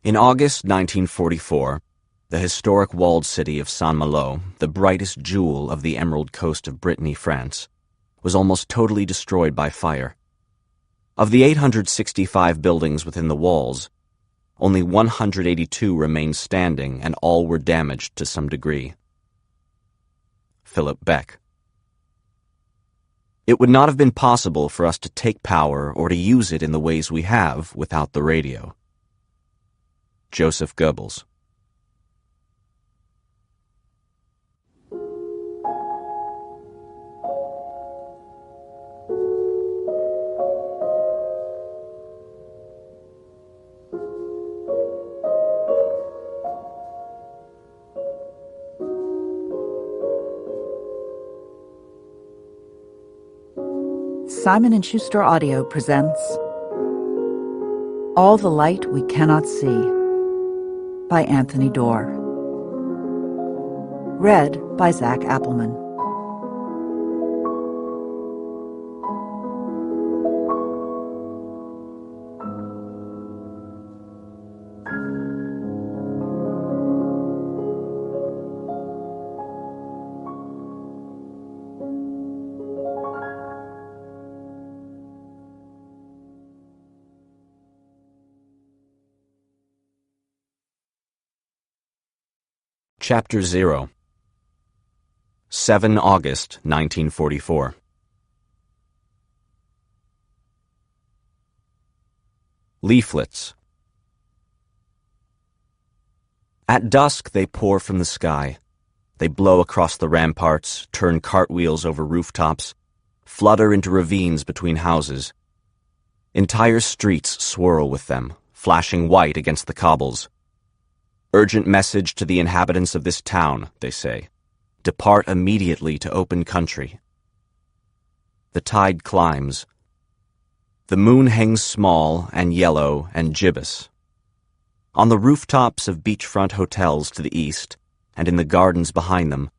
In August 1944, the historic walled city of Saint-Malo, the brightest jewel of the emerald coast of Brittany, France, was almost totally destroyed by fire. Of the 865 buildings within the walls, only 182 remained standing and all were damaged to some degree. Philip Beck. It would not have been possible for us to take power or to use it in the ways we have without the radio. Joseph Goebbels. Simon & Schuster Audio presents All the Light We Cannot See by Anthony Doerr. Read by Zach Appelman. Chapter 0. 7 August 1944. Leaflets. At dusk they pour from the sky. They blow across the ramparts, turn cartwheels over rooftops, flutter into ravines between houses. Entire streets swirl with them, flashing white against the cobbles. Urgent message to the inhabitants of this town, they say. Depart immediately to open country. The tide climbs. The moon hangs small and yellow and gibbous. On the rooftops of beachfront hotels to the east, and in the gardens behind them,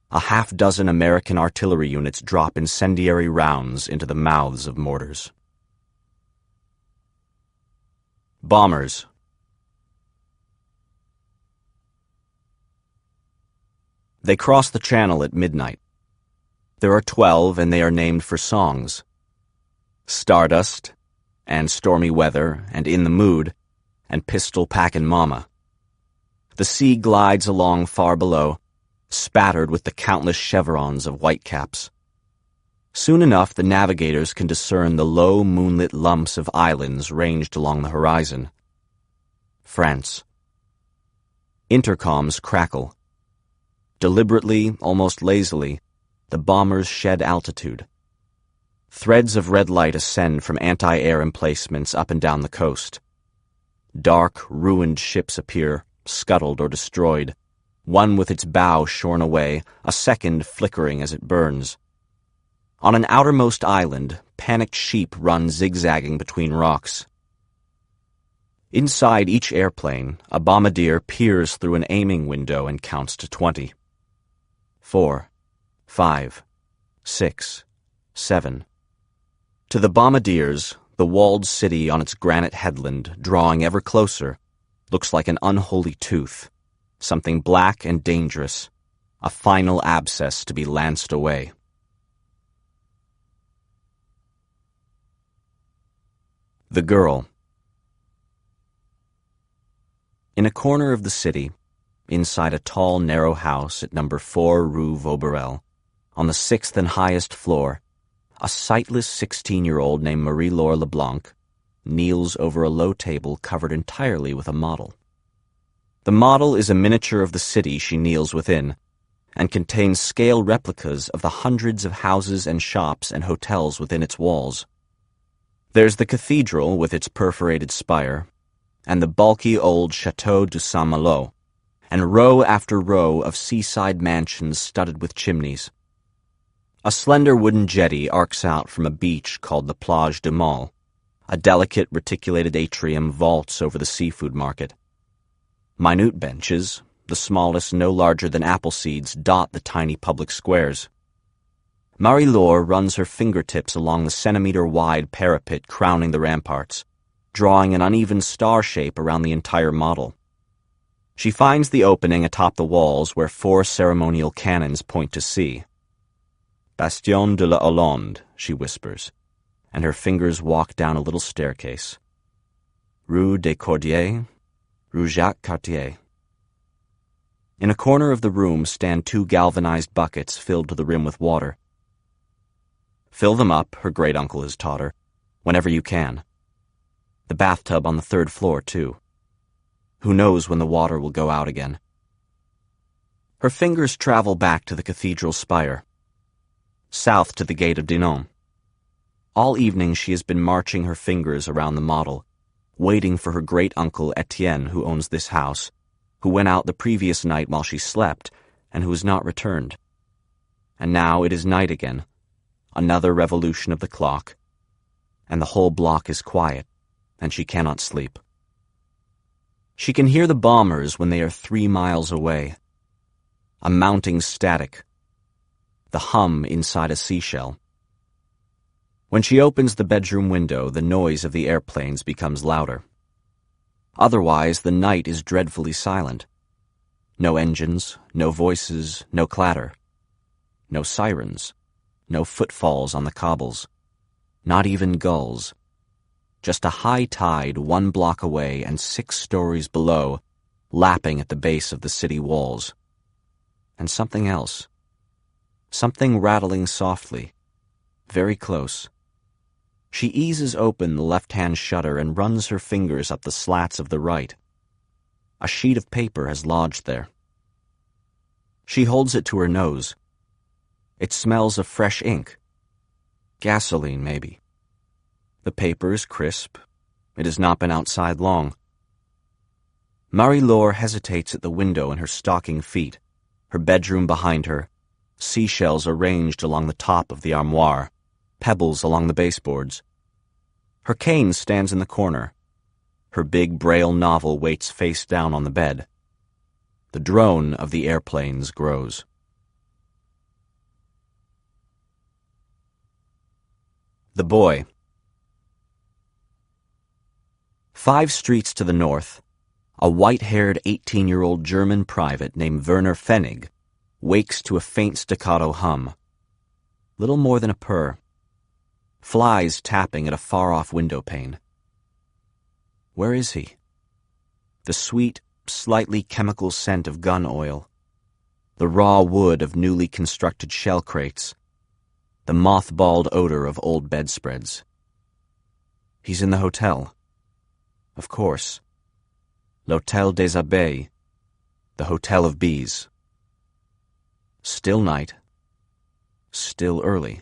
a half-dozen American artillery units drop incendiary rounds into the mouths of mortars. Bombers. They cross the channel at midnight. There are 12, and they are named for songs. Stardust, and Stormy Weather, and In the Mood, and Pistol Packin' Mama. The sea glides along far below, spattered with the countless chevrons of whitecaps. Soon enough the navigators can discern the low moonlit lumps of islands ranged along the horizon. France. Intercoms crackle. Deliberately, almost lazily, the bombers shed altitude. Threads of red light ascend from anti-air emplacements up and down the coast. Dark, ruined ships appear, scuttled or destroyed, one with its bow shorn away, a second flickering as it burns. On an outermost island, panicked sheep run zigzagging between rocks. Inside each airplane, a bombardier peers through an aiming window and counts to 20. 4, 5, 6, 7. To the bombardiers, the walled city on its granite headland, drawing ever closer, looks like an unholy tooth, something black and dangerous, a final abscess to be lanced away. The girl. In a corner of the city, inside a tall, narrow house at number 4 Rue Vauberel, on the 6th and highest floor, a sightless 16-year-old named Marie-Laure Leblanc kneels over a low table covered entirely with a model. The model is a miniature of the city she kneels within, and contains scale replicas of the hundreds of houses and shops and hotels within its walls. There's the cathedral with its perforated spire, and the bulky old Château de Saint-Malo, and row after row of seaside mansions studded with chimneys. A slender wooden jetty arcs out from a beach called the Plage du Mall. A delicate reticulated atrium vaults over the seafood market. Minute benches, the smallest no larger than apple seeds, dot the tiny public squares. Marie-Laure runs her fingertips along the centimeter-wide parapet crowning the ramparts, drawing an uneven star shape around the entire model. She finds the opening atop the walls where 4 ceremonial cannons point to sea. Bastion de la Hollande, she whispers, and her fingers walk down a little staircase. Rue des Cordiers, Rue Jacques Cartier. In a corner of the room stand 2 galvanized buckets filled to the rim with water. Fill them up, her great-uncle has taught her, whenever you can. The bathtub on the 3rd floor, too. Who knows when the water will go out again? Her fingers travel back to the cathedral spire, south to the gate of Dinan. All evening she has been marching her fingers around the model, waiting for her great-uncle Etienne, who owns this house, who went out the previous night while she slept, and who has not returned. And now it is night again, another revolution of the clock, and the whole block is quiet, and she cannot sleep. She can hear the bombers when they are 3 miles away. A mounting static. The hum inside a seashell. When she opens the bedroom window, the noise of the airplanes becomes louder. Otherwise, the night is dreadfully silent. No engines, no voices, no clatter. No sirens, no footfalls on the cobbles. Not even gulls. Just a high tide 1 block away and 6 stories below, lapping at the base of the city walls. And something else. Something rattling softly, very close. She eases open the left-hand shutter and runs her fingers up the slats of the right. A sheet of paper has lodged there. She holds it to her nose. It smells of fresh ink. Gasoline, maybe. The paper is crisp. It has not been outside long. Marie-Laure hesitates at the window in her stocking feet, her bedroom behind her, seashells arranged along the top of the armoire, pebbles along the baseboards. Her cane stands in the corner. Her big Braille novel waits face down on the bed. The drone of the airplanes grows. The boy. 5 streets to the north, a white-haired 18-year-old German private named Werner Pfennig wakes to a faint staccato hum. Little more than a purr. Flies tapping at a far-off window pane. Where is he? The sweet, slightly chemical scent of gun oil. The raw wood of newly constructed shell crates. The mothballed odor of old bedspreads. He's in the hotel. Of course. L'Hôtel des Abeilles, the Hotel of Bees. Still night. Still early.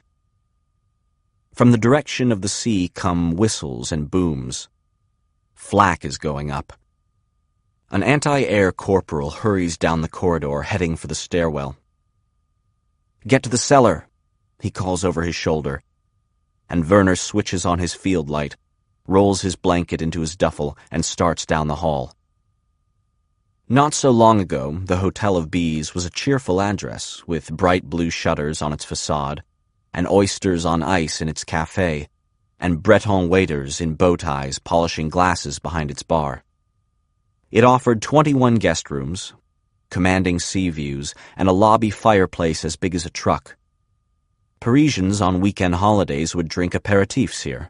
From the direction of the sea come whistles and booms. Flak is going up. An anti-air corporal hurries down the corridor, heading for the stairwell. "Get to the cellar," he calls over his shoulder, and Werner switches on his field light, rolls his blanket into his duffel, and starts down the hall. Not so long ago, the Hotel of Bees was a cheerful address, with bright blue shutters on its facade, and oysters on ice in its café, and Breton waiters in bow ties polishing glasses behind its bar. It offered 21 guest rooms, commanding sea views, and a lobby fireplace as big as a truck. Parisians on weekend holidays would drink aperitifs here,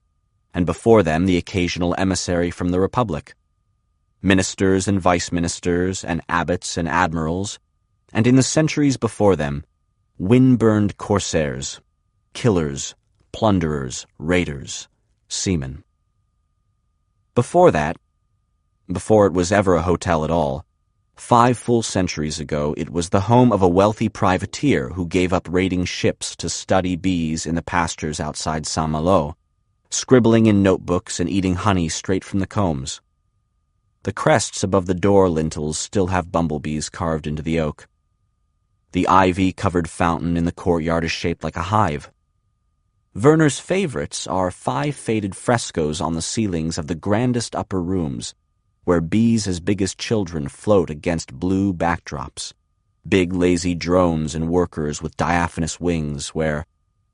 and before them the occasional emissary from the Republic. Ministers and vice-ministers, and abbots and admirals, and in the centuries before them, wind-burned corsairs, killers, plunderers, raiders, seamen. Before that, before it was ever a hotel at all, 5 full centuries ago, it was the home of a wealthy privateer who gave up raiding ships to study bees in the pastures outside Saint-Malo, scribbling in notebooks and eating honey straight from the combs. The crests above the door lintels still have bumblebees carved into the oak. The ivy-covered fountain in the courtyard is shaped like a hive. Werner's favorites are 5 faded frescoes on the ceilings of the grandest upper rooms, where bees as big as children float against blue backdrops, big lazy drones and workers with diaphanous wings where,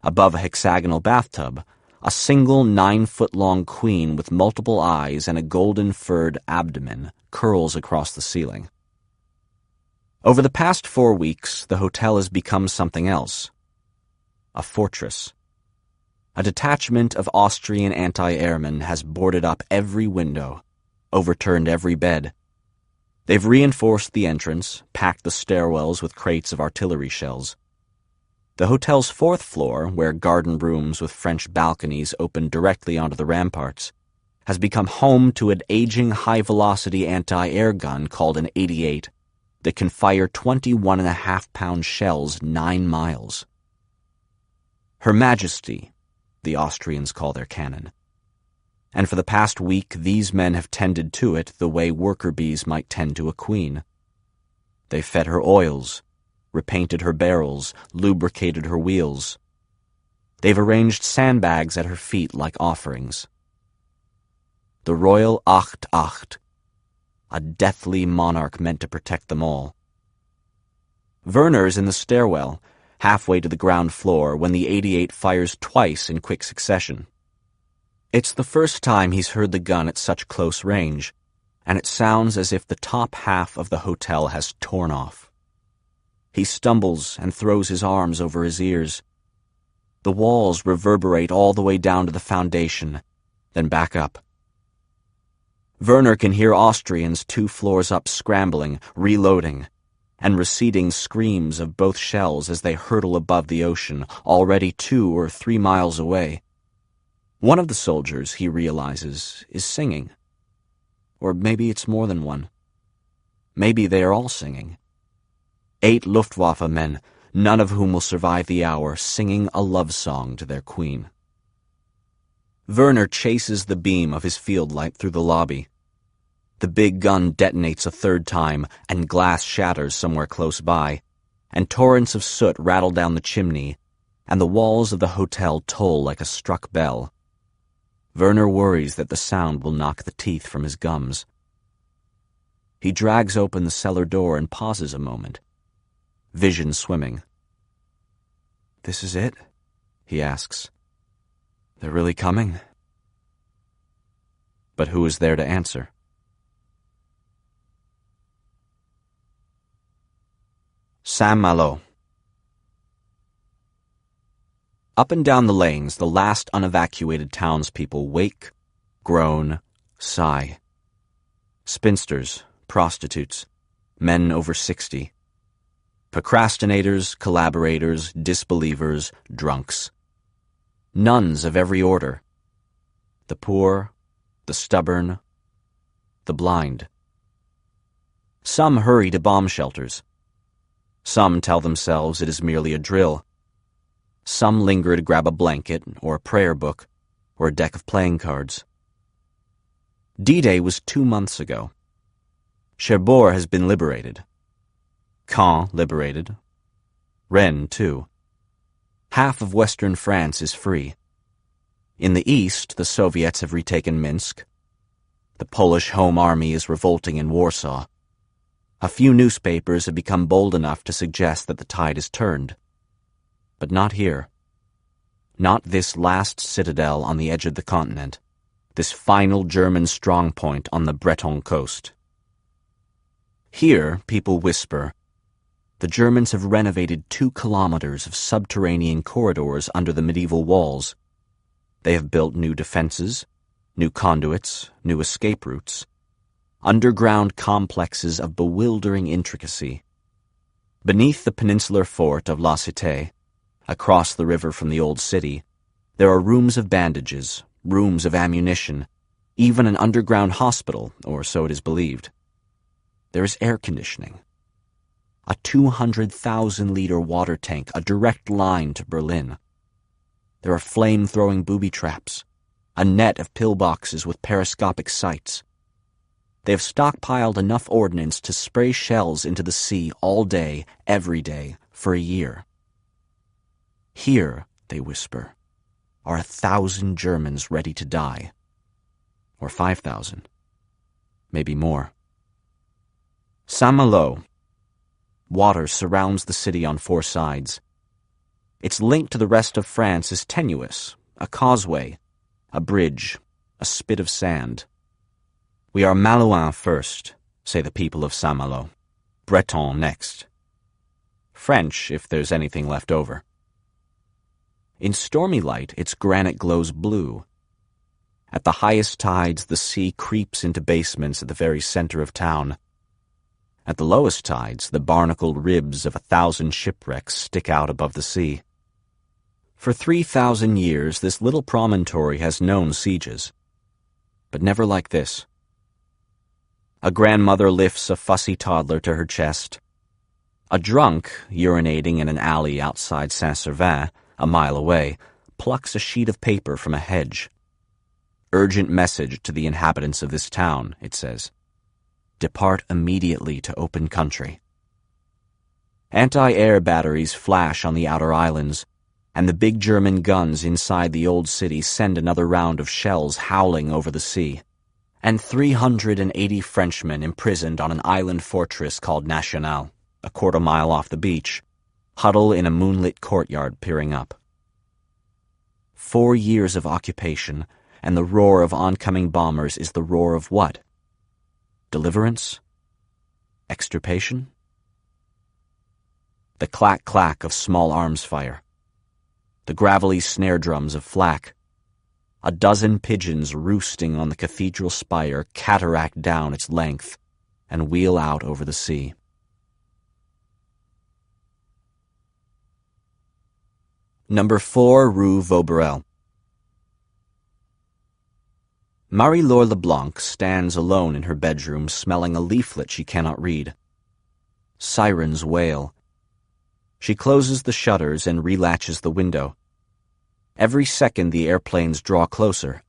above a hexagonal bathtub, A single 9-foot-long queen with multiple eyes and a golden-furred abdomen curls across the ceiling. Over the past 4 weeks, the hotel has become something else. A fortress. A detachment of Austrian anti-airmen has boarded up every window, overturned every bed. They've reinforced the entrance, packed the stairwells with crates of artillery shells. The hotel's 4th floor, where garden rooms with French balconies open directly onto the ramparts, has become home to an aging high-velocity anti-air gun called an 88 that can fire 21.5-pound shells 9 miles. Her Majesty, the Austrians call their cannon. And for the past week, these men have tended to it the way worker bees might tend to a queen. They've fed her oils, repainted her barrels, lubricated her wheels. They've arranged sandbags at her feet like offerings. The royal Acht Acht, a deathly monarch meant to protect them all. Werner's in the stairwell, halfway to the ground floor, when the 88 fires twice in quick succession. It's the first time he's heard the gun at such close range, and it sounds as if the top half of the hotel has torn off. He stumbles and throws his arms over his ears. The walls reverberate all the way down to the foundation, then back up. Werner can hear Austrians 2 floors up scrambling, reloading, and receding screams of both shells as they hurtle above the ocean, already 2 or 3 miles away. One of the soldiers, he realizes, is singing. Or maybe it's more than one. Maybe they are all singing. 8 Luftwaffe men, none of whom will survive the hour, singing a love song to their queen. Werner chases the beam of his field light through the lobby. The big gun detonates a 3rd time, and glass shatters somewhere close by, and torrents of soot rattle down the chimney, and the walls of the hotel toll like a struck bell. Werner worries that the sound will knock the teeth from his gums. He drags open the cellar door and pauses a moment, vision swimming. "This is it?" he asks. "They're really coming?" But who is there to answer? Saint-Malo. Up and down the lanes, the last unevacuated townspeople wake, groan, sigh. Spinsters, prostitutes, men over 60. Procrastinators, collaborators, disbelievers, drunks. Nuns of every order. The poor, the stubborn, the blind. Some hurry to bomb shelters. Some tell themselves it is merely a drill. Some linger to grab a blanket, or a prayer book, or a deck of playing cards. D-Day was 2 months ago. Cherbourg has been liberated. Caen liberated. Rennes, too. Half of western France is free. In the east, the Soviets have retaken Minsk. The Polish Home Army is revolting in Warsaw. A few newspapers have become bold enough to suggest that the tide has turned. But not here. Not this last citadel on the edge of the continent, this final German strongpoint on the Breton coast. Here, people whisper, the Germans have renovated 2 kilometers of subterranean corridors under the medieval walls. They have built new defenses, new conduits, new escape routes, underground complexes of bewildering intricacy. Beneath the peninsular fort of La Cité, across the river from the old city, there are rooms of bandages, rooms of ammunition, even an underground hospital, or so it is believed. There is air conditioning. A 200,000-liter water tank, a direct line to Berlin. There are flame-throwing booby traps, a net of pillboxes with periscopic sights. They have stockpiled enough ordnance to spray shells into the sea all day, every day, for a year. Here, they whisper, are 1,000 Germans ready to die. Or 5,000. Maybe more. Saint-Malo. Water surrounds the city on 4 sides. Its link to the rest of France is tenuous, a causeway, a bridge, a spit of sand. We are Malouin first, say the people of Saint-Malo. Breton next. French, if there's anything left over. In stormy light, its granite glows blue. At the highest tides, the sea creeps into basements at the very center of town. At the lowest tides, the barnacled ribs of 1,000 shipwrecks stick out above the sea. For 3,000 years, this little promontory has known sieges, but never like this. A grandmother lifts a fussy toddler to her chest. A drunk, urinating in an alley outside Saint-Servais, a mile away, plucks a sheet of paper from a hedge. Urgent message to the inhabitants of this town, it says. Depart immediately to open country. Anti-air batteries flash on the outer islands, and the big German guns inside the old city send another round of shells howling over the sea. And 380 Frenchmen imprisoned on an island fortress called National, a quarter-mile off the beach, huddle in a moonlit courtyard peering up. 4 years of occupation, and the roar of oncoming bombers is the roar of what? Deliverance? Extirpation? The clack-clack of small arms fire. The gravelly snare drums of flak. A dozen pigeons roosting on the cathedral spire cataract down its length and wheel out over the sea. Number 4 Rue Vauberel. Marie-Laure Leblanc stands alone in her bedroom, smelling a leaflet she cannot read. Sirens wail. She closes the shutters and relatches the window. Every second the airplanes draw closer.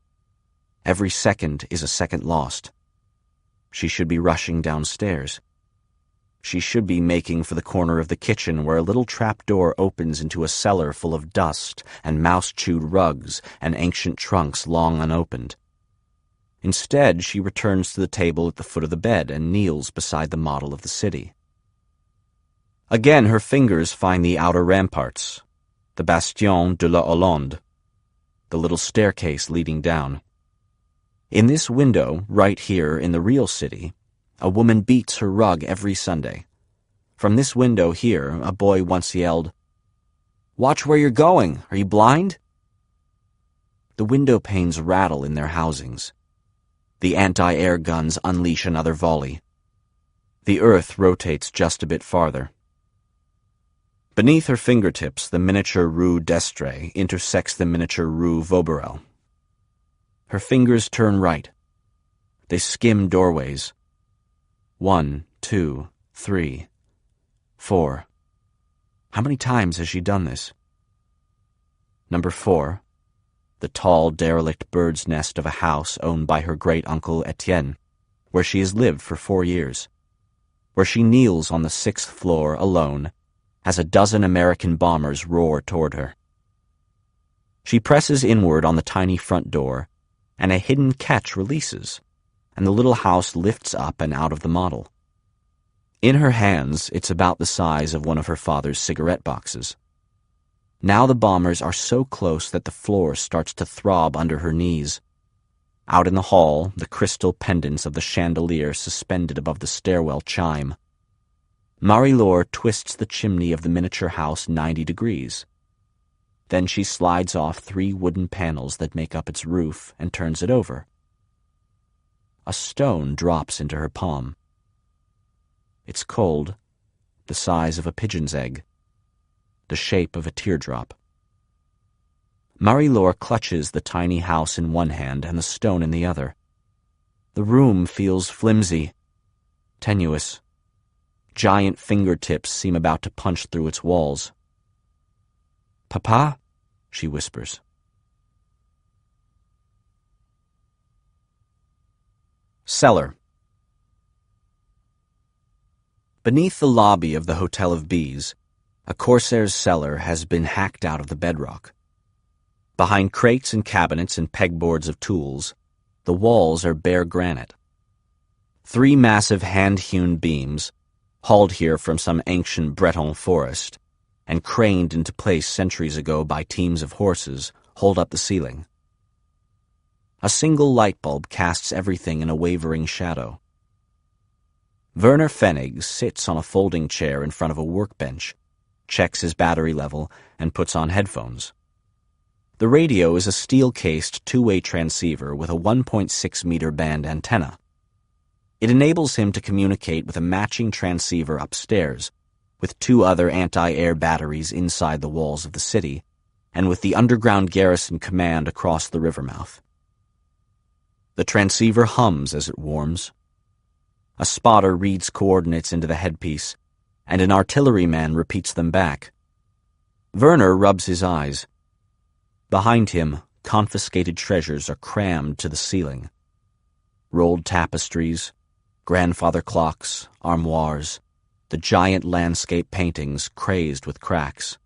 Every second is a second lost. She should be rushing downstairs. She should be making for the corner of the kitchen where a little trapdoor opens into a cellar full of dust and mouse-chewed rugs and ancient trunks long unopened. Instead, she returns to the table at the foot of the bed and kneels beside the model of the city. Again her fingers find the outer ramparts, the Bastion de la Hollande, the little staircase leading down. In this window, right here in the real city, a woman beats her rug every Sunday. From this window here, a boy once yelled, "Watch where you're going! Are you blind?" The window panes rattle in their housings. The anti-air guns unleash another volley. The earth rotates just a bit farther. Beneath her fingertips, the miniature Rue d'Estrée intersects the miniature Rue Vauberel. Her fingers turn right. They skim doorways. 1, 2, 3, 4. How many times has she done this? Number 4. The tall, derelict bird's nest of a house owned by her great-uncle Etienne, where she has lived for 4 years, where she kneels on the 6th floor alone as a dozen American bombers roar toward her. She presses inward on the tiny front door, and a hidden catch releases, and the little house lifts up and out of the model. In her hands, it's about the size of one of her father's cigarette boxes. Now the bombers are so close that the floor starts to throb under her knees. Out in the hall, the crystal pendants of the chandelier suspended above the stairwell chime. Marie-Laure twists the chimney of the miniature house 90 degrees. Then she slides off 3 wooden panels that make up its roof and turns it over. A stone drops into her palm. It's cold, the size of a pigeon's egg, the shape of a teardrop. Marie-Laure clutches the tiny house in one hand and the stone in the other. The room feels flimsy, tenuous. Giant fingertips seem about to punch through its walls. "Papa?" she whispers. Cellar. Beneath the lobby of the Hotel of Bees, a corsair's cellar has been hacked out of the bedrock. Behind crates and cabinets and pegboards of tools, the walls are bare granite. 3 massive hand-hewn beams, hauled here from some ancient Breton forest, and craned into place centuries ago by teams of horses, hold up the ceiling. A single light bulb casts everything in a wavering shadow. Werner Pfennig sits on a folding chair in front of a workbench, checks his battery level, and puts on headphones. The radio is a steel-cased two-way transceiver with a 1.6-meter band antenna. It enables him to communicate with a matching transceiver upstairs, with two other anti-air batteries inside the walls of the city, and with the underground garrison command across the river mouth. The transceiver hums as it warms. A spotter reads coordinates into the headpiece, and an artilleryman repeats them back. Werner rubs his eyes. Behind him, confiscated treasures are crammed to the ceiling. Rolled tapestries, grandfather clocks, armoires, the giant landscape paintings crazed with cracks.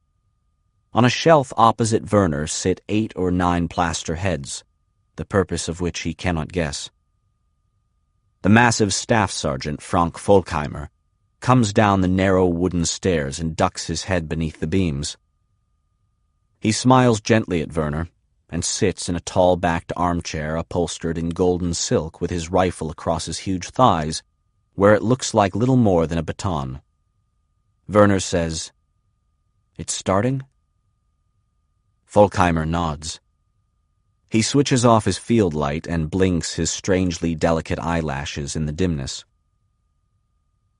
On a shelf opposite Werner sit 8 or 9 plaster heads, the purpose of which he cannot guess. The massive staff sergeant, Frank Folkheimer, comes down the narrow wooden stairs and ducks his head beneath the beams. He smiles gently at Werner and sits in a tall-backed armchair upholstered in golden silk with his rifle across his huge thighs, where it looks like little more than a baton. Werner says, "It's starting?" Folkheimer nods. He switches off his field light and blinks his strangely delicate eyelashes in the dimness.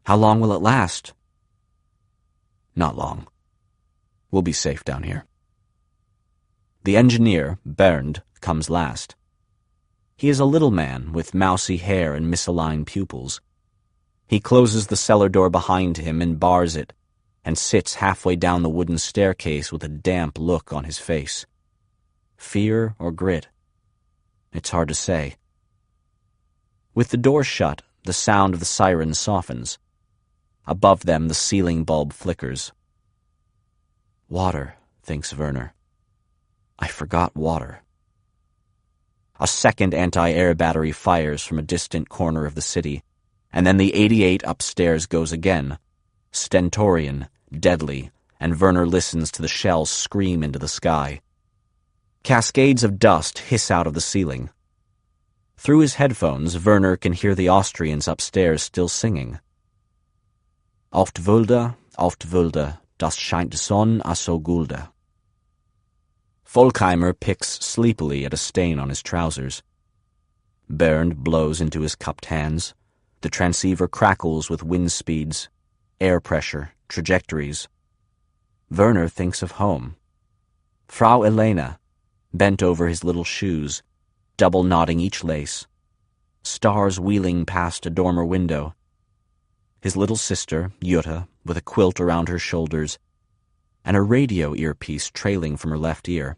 "How long will it last?" "Not long. We'll be safe down here." The engineer, Bernd, comes last. He is a little man with mousy hair and misaligned pupils. He closes the cellar door behind him and bars it, and sits halfway down the wooden staircase with a damp look on his face. Fear or grit? It's hard to say. With the door shut, the sound of the siren softens. Above them, the ceiling bulb flickers. Water, thinks Werner. I forgot water. A second anti-air battery fires from a distant corner of the city, and then the 88 upstairs goes again, stentorian, deadly, and Werner listens to the shells scream into the sky. Cascades of dust hiss out of the ceiling. Through his headphones, Werner can hear the Austrians upstairs still singing. Oft Wulda, das scheint die Sonne a so gulda. Folkheimer picks sleepily at a stain on his trousers. Bernd blows into his cupped hands. The transceiver crackles with wind speeds, air pressure, trajectories. Werner thinks of home. Frau Elena, bent over his little shoes, double knotting each lace. Stars wheeling past a dormer window. His little sister, Jutta, with a quilt around her shoulders, and a radio earpiece trailing from her left ear.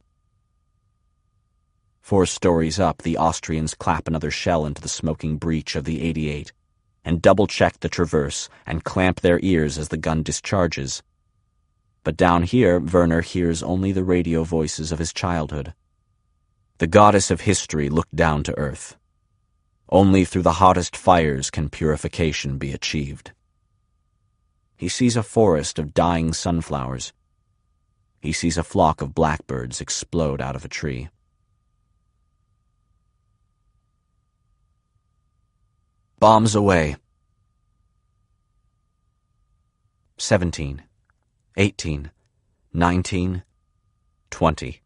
4 stories up, the Austrians clap another shell into the smoking breech of the 88, and double-check the traverse and clamp their ears as the gun discharges. But down here, Werner hears only the radio voices of his childhood. The goddess of history looked down to earth. Only through the hottest fires can purification be achieved. He sees a forest of dying sunflowers. He sees a flock of blackbirds explode out of a tree. Bombs away. 17, 18, 19, 20.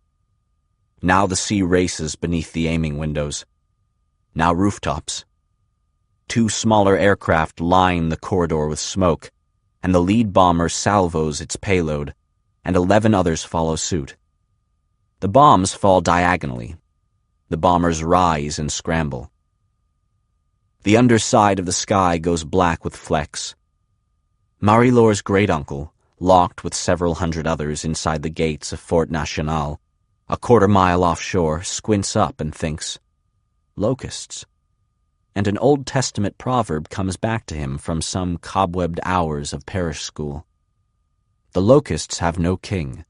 Now the sea races beneath the aiming windows. Now rooftops. 2 smaller aircraft line the corridor with smoke, and the lead bomber salvos its payload, and 11 others follow suit. The bombs fall diagonally. The bombers rise and scramble. The underside of the sky goes black with flecks. Marie-Laure's great-uncle, locked with several hundred others inside the gates of Fort National, a quarter-mile offshore, squints up and thinks, locusts. And an Old Testament proverb comes back to him from some cobwebbed hours of parish school. The locusts have no king,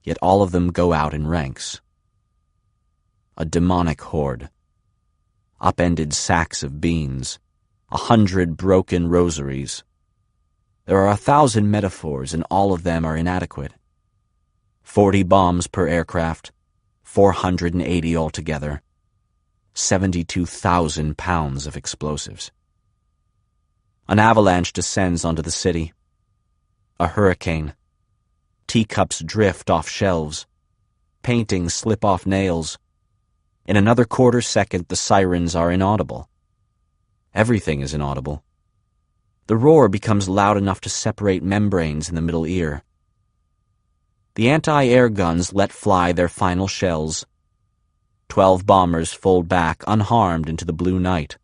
yet all of them go out in ranks. A demonic horde. Upended sacks of beans, 100 broken rosaries. There are 1,000 metaphors, and all of them are inadequate. 40 bombs per aircraft, 480 altogether. 72,000 pounds of explosives. An avalanche descends onto the city. A hurricane. Teacups drift off shelves. Paintings slip off nails. In another quarter second, the sirens are inaudible. Everything is inaudible. The roar becomes loud enough to separate membranes in the middle ear. The anti-air guns let fly their final shells. 12 bombers fold back unharmed into the blue night.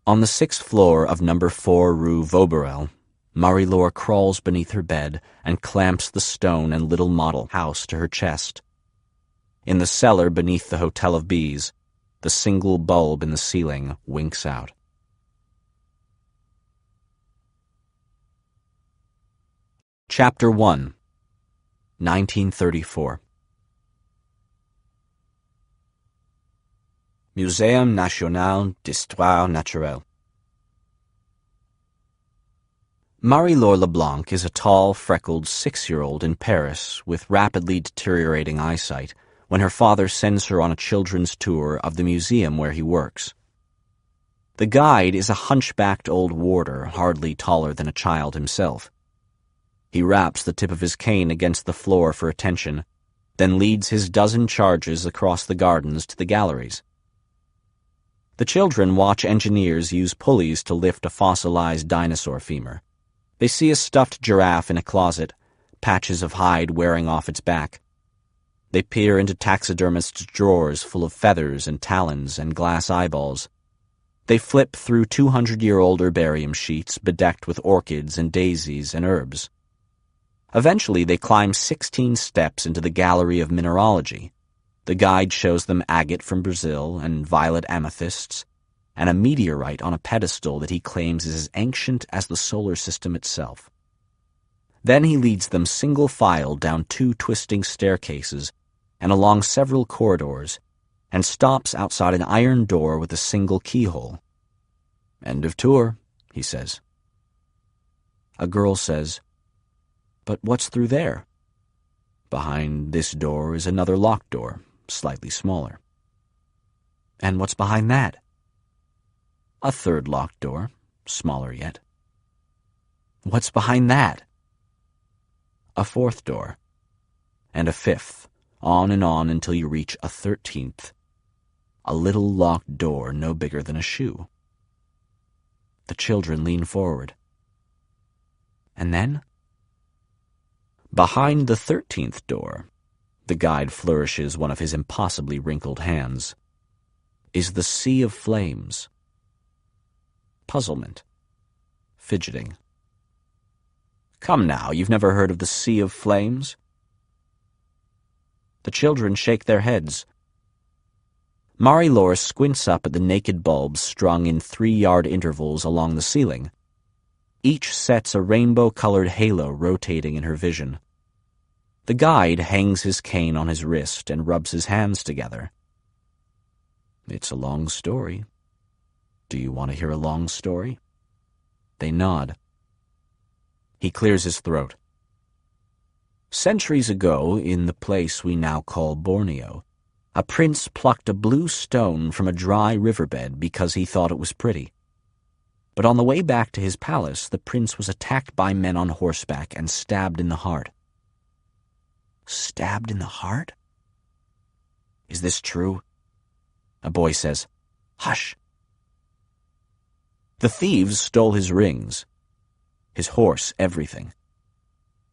On the 6th floor of number 4 Rue Vauberel, Marie-Laure crawls beneath her bed and clamps the stone and little model house to her chest. In the cellar beneath the Hotel of Bees, the single bulb in the ceiling winks out. Chapter 1, 1934. Muséum National d'Histoire Naturelle. Marie-Laure Leblanc is a tall, freckled 6-year-old in Paris with rapidly deteriorating eyesight when her father sends her on a children's tour of the museum where he works. The guide is a hunchbacked old warder, hardly taller than a child himself. He raps the tip of his cane against the floor for attention, then leads his dozen charges across the gardens to the galleries. The children watch engineers use pulleys to lift a fossilized dinosaur femur. They see a stuffed giraffe in a closet, patches of hide wearing off its back. They peer into taxidermists' drawers full of feathers and talons and glass eyeballs. They flip through 200-year-old herbarium sheets bedecked with orchids and daisies and herbs. Eventually, they climb 16 steps into the gallery of mineralogy. The guide shows them agate from Brazil and violet amethysts, and a meteorite on a pedestal that he claims is as ancient as the solar system itself. Then he leads them single file down 2 twisting staircases and along several corridors, and stops outside an iron door with a single keyhole. "End of tour," he says. A girl says, "But what's through there?" "Behind this door is another locked door, slightly smaller." "And what's behind that?" "A third locked door, smaller yet." "What's behind that?" "A fourth door, and a fifth, on and on until you reach a 13th, a little locked door no bigger than a shoe." The children lean forward. "And then?" "Behind the 13th door," the guide flourishes one of his impossibly wrinkled hands, "is the Sea of Flames." Puzzlement. Fidgeting. "Come now, you've never heard of the Sea of Flames?" The children shake their heads. Marie-Laure squints up at the naked bulbs strung in 3-yard intervals along the ceiling. Each sets a rainbow-colored halo rotating in her vision. The guide hangs his cane on his wrist and rubs his hands together. "It's a long story. Do you want to hear a long story?" They nod. He clears his throat. "Centuries ago, in the place we now call Borneo, a prince plucked a blue stone from a dry riverbed because he thought it was pretty. But on the way back to his palace, the prince was attacked by men on horseback and stabbed in the heart." "Stabbed in the heart?" "Is this true?" A boy says, "Hush." "The thieves stole his rings, his horse, everything.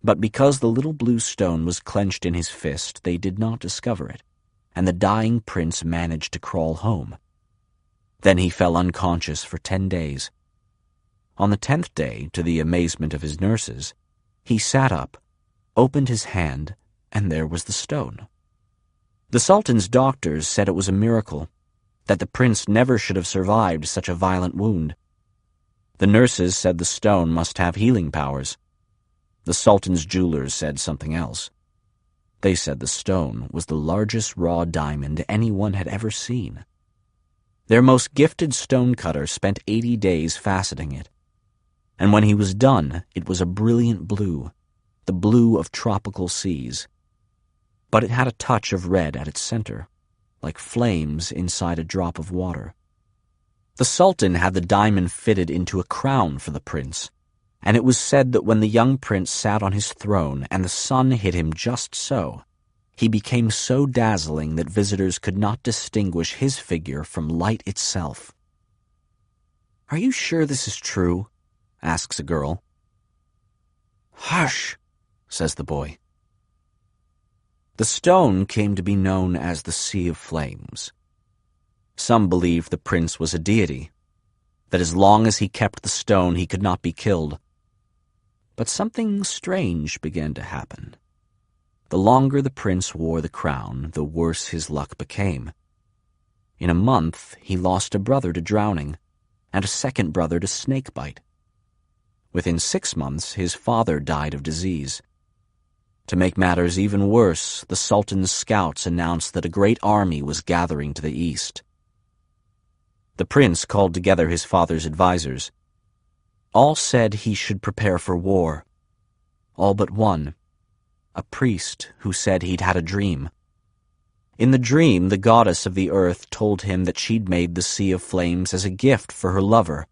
But because the little blue stone was clenched in his fist, they did not discover it, and the dying prince managed to crawl home. Then he fell unconscious for 10 days. On the 10th day, to the amazement of his nurses, he sat up, opened his hand, and there was the stone. The Sultan's doctors said it was a miracle, that the prince never should have survived such a violent wound. The nurses said the stone must have healing powers. The Sultan's jewelers said something else. They said the stone was the largest raw diamond anyone had ever seen. Their most gifted stonecutter spent 80 days faceting it, and when he was done, it was a brilliant blue, the blue of tropical seas. but it had a touch of red at its center, like flames inside a drop of water. The Sultan had the diamond fitted into a crown for the prince, and it was said that when the young prince sat on his throne and the sun hit him just so, he became so dazzling that visitors could not distinguish his figure from light itself. "Are you sure this is true?" asks a girl. "Hush," says the boy. The stone came to be known as the Sea of Flames. Some believed the prince was a deity, that as long as he kept the stone he could not be killed. But something strange began to happen. The longer the prince wore the crown, the worse his luck became. In a month, he lost a brother to drowning, and a second brother to snakebite. Within 6 months, his father died of disease. To make matters even worse, the Sultan's scouts announced that a great army was gathering to the east. The prince called together his father's advisers. All said he should prepare for war. All but one, a priest who said he'd had a dream. In the dream, the goddess of the earth told him that she'd made the Sea of Flames as a gift for her lover,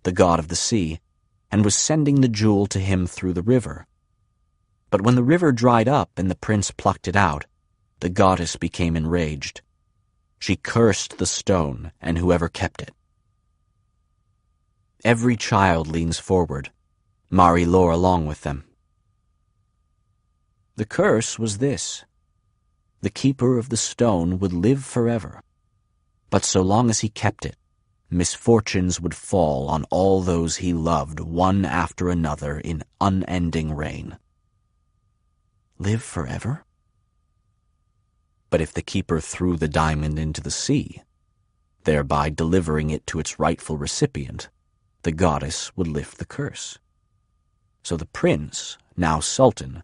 the god of the sea, and was sending the jewel to him through the river. But when the river dried up and the prince plucked it out, the goddess became enraged. She cursed the stone and whoever kept it. Every child leans forward, Marie-Laure along with them. The curse was this: the keeper of the stone would live forever, but so long as he kept it, misfortunes would fall on all those he loved one after another in unending rain. Live forever? But if the keeper threw the diamond into the sea, thereby delivering it to its rightful recipient, the goddess would lift the curse. So the prince, now Sultan,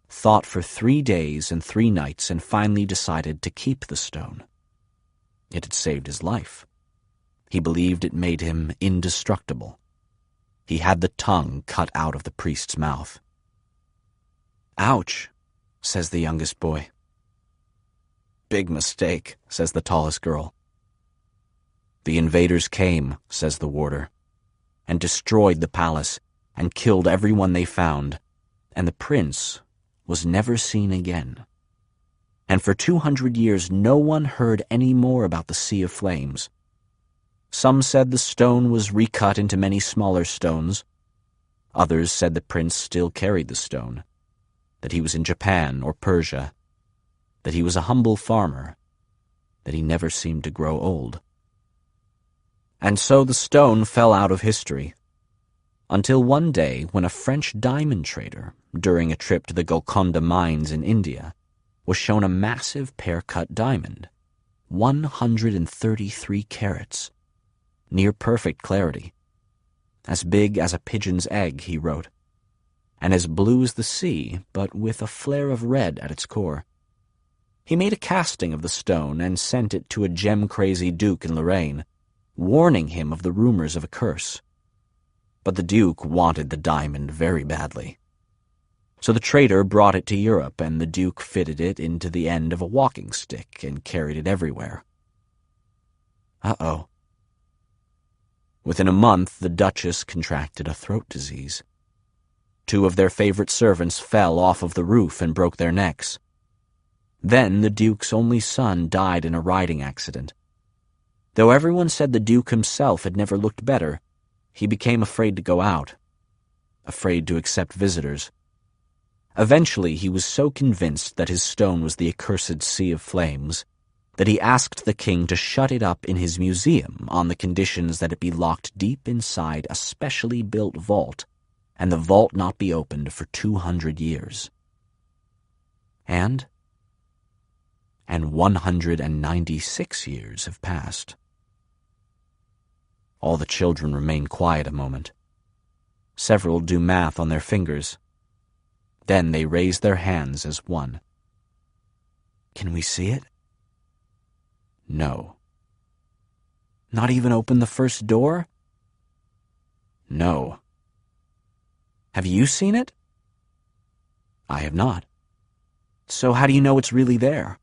thought for 3 days and 3 nights and finally decided to keep the stone. It had saved his life. He believed it made him indestructible. He had the tongue cut out of the priest's mouth. "Ouch," says the youngest boy. "Big mistake," says the tallest girl. "The invaders came," says the warder, "and destroyed the palace and killed everyone they found, and the prince was never seen again. And for 200 years no one heard any more about the Sea of Flames. Some said the stone was recut into many smaller stones. Others said the prince still carried the stone, that he was in Japan or Persia, that he was a humble farmer, that he never seemed to grow old. And so the stone fell out of history, until one day when a French diamond trader, during a trip to the Golconda mines in India, was shown a massive pear-cut diamond, 133 carats, near perfect clarity, as big as a pigeon's egg, he wrote, and as blue as the sea, but with a flare of red at its core. He made a casting of the stone and sent it to a gem-crazy duke in Lorraine, warning him of the rumors of a curse. But the duke wanted the diamond very badly. So the trader brought it to Europe, and the duke fitted it into the end of a walking stick and carried it everywhere. Uh-oh. Within a month, the Duchess contracted a throat disease. 2 of their favorite servants fell off of the roof and broke their necks. Then the Duke's only son died in a riding accident. Though everyone said the Duke himself had never looked better, he became afraid to go out, afraid to accept visitors. Eventually, he was so convinced that his stone was the accursed Sea of Flames that he asked the king to shut it up in his museum on the conditions that it be locked deep inside a specially built vault, and the vault not be opened for 200 years. And 196 years have passed. All the children remain quiet a moment. Several do math on their fingers. Then they raise their hands as one. Can we see it? No. Not even open the first door? No. Have you seen it? I have not. So how do you know it's really there?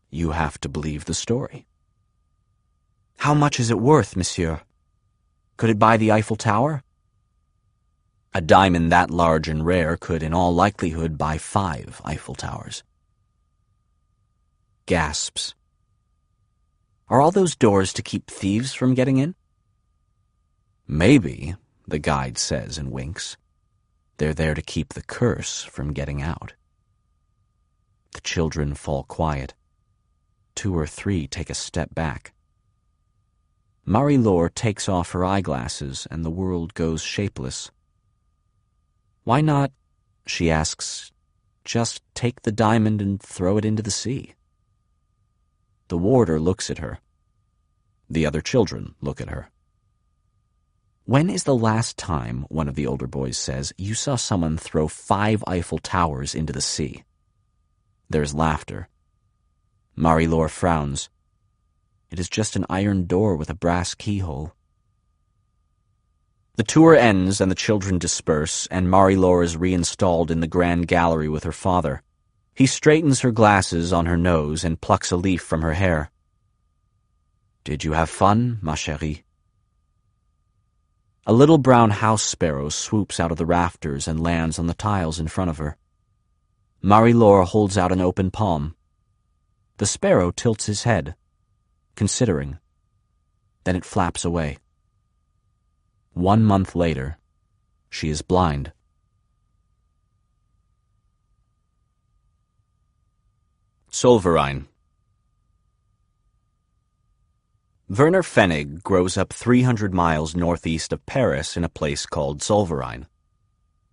You have to believe the story. How much is it worth, monsieur? Could it buy the Eiffel Tower? A diamond that large and rare could, in all likelihood, buy 5 Eiffel Towers. Gasps. Are all those doors to keep thieves from getting in? Maybe, the guide says and winks. They're there to keep the curse from getting out. The children fall quiet. 2 or 3 take a step back. Marie-Laure takes off her eyeglasses and the world goes shapeless. Why not, she asks, just take the diamond and throw it into the sea? The warder looks at her. The other children look at her. When is the last time, one of the older boys says, you saw someone throw 5 Eiffel Towers into the sea? There's laughter. Marie-Laure frowns. It is just an iron door with a brass keyhole. The tour ends and the children disperse, and Marie-Laure is reinstalled in the grand gallery with her father. He straightens her glasses on her nose and plucks a leaf from her hair. Did you have fun, ma chérie? A little brown house sparrow swoops out of the rafters and lands on the tiles in front of her. Marie-Laure holds out an open palm. The sparrow tilts his head, considering. Then it flaps away. 1 month later, she is blind. Solverein. Werner Pfennig grows up 300 miles northeast of Paris in a place called Solverein,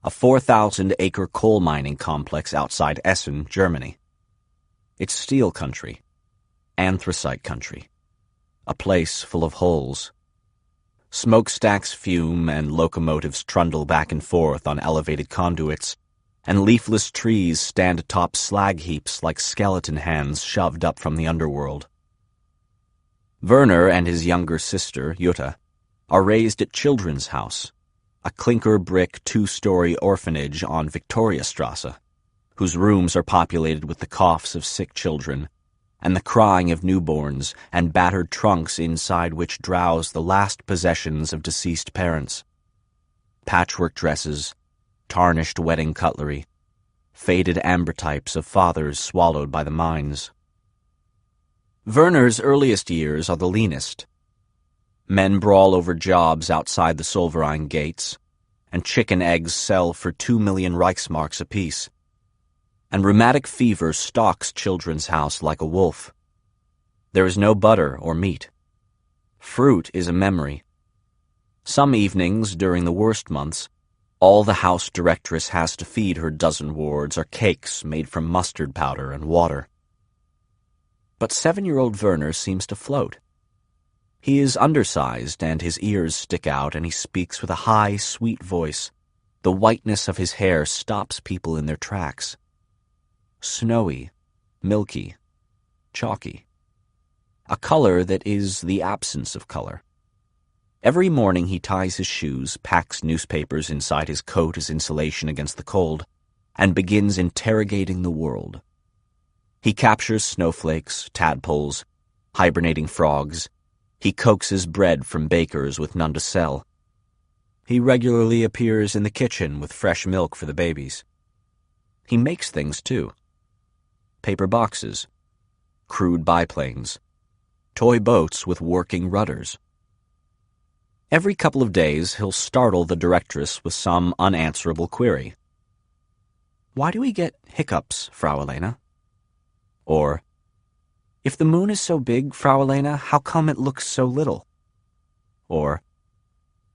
a 4,000-acre coal mining complex outside Essen, Germany. It's steel country, anthracite country, a place full of holes. Smokestacks fume and locomotives trundle back and forth on elevated conduits, and leafless trees stand atop slag heaps like skeleton hands shoved up from the underworld. Werner and his younger sister, Jutta, are raised at Children's House, a clinker-brick 2-story orphanage on Victoriastrasse, whose rooms are populated with the coughs of sick children and the crying of newborns and battered trunks inside which drowse the last possessions of deceased parents. Patchwork dresses, tarnished wedding cutlery, faded ambrotypes of fathers swallowed by the mines. Werner's earliest years are the leanest. Men brawl over jobs outside the Solverein gates, and chicken eggs sell for 2 million Reichsmarks apiece. And rheumatic fever stalks Children's House like a wolf. There is no butter or meat. Fruit is a memory. Some evenings during the worst months, all the house directress has to feed her dozen wards are cakes made from mustard powder and water. But 7-year-old Werner seems to float. He is undersized and his ears stick out and he speaks with a high, sweet voice. The whiteness of his hair stops people in their tracks. Snowy, milky, chalky. A color that is the absence of color. Every morning he ties his shoes, packs newspapers inside his coat as insulation against the cold, and begins interrogating the world. He captures snowflakes, tadpoles, hibernating frogs. He coaxes bread from bakers with none to sell. He regularly appears in the kitchen with fresh milk for the babies. He makes things, too. Paper boxes, crude biplanes, toy boats with working rudders. Every couple of days, he'll startle the directress with some unanswerable query. Why do we get hiccups, Frau Elena? Or, if the moon is so big, Frau Elena, how come it looks so little? Or,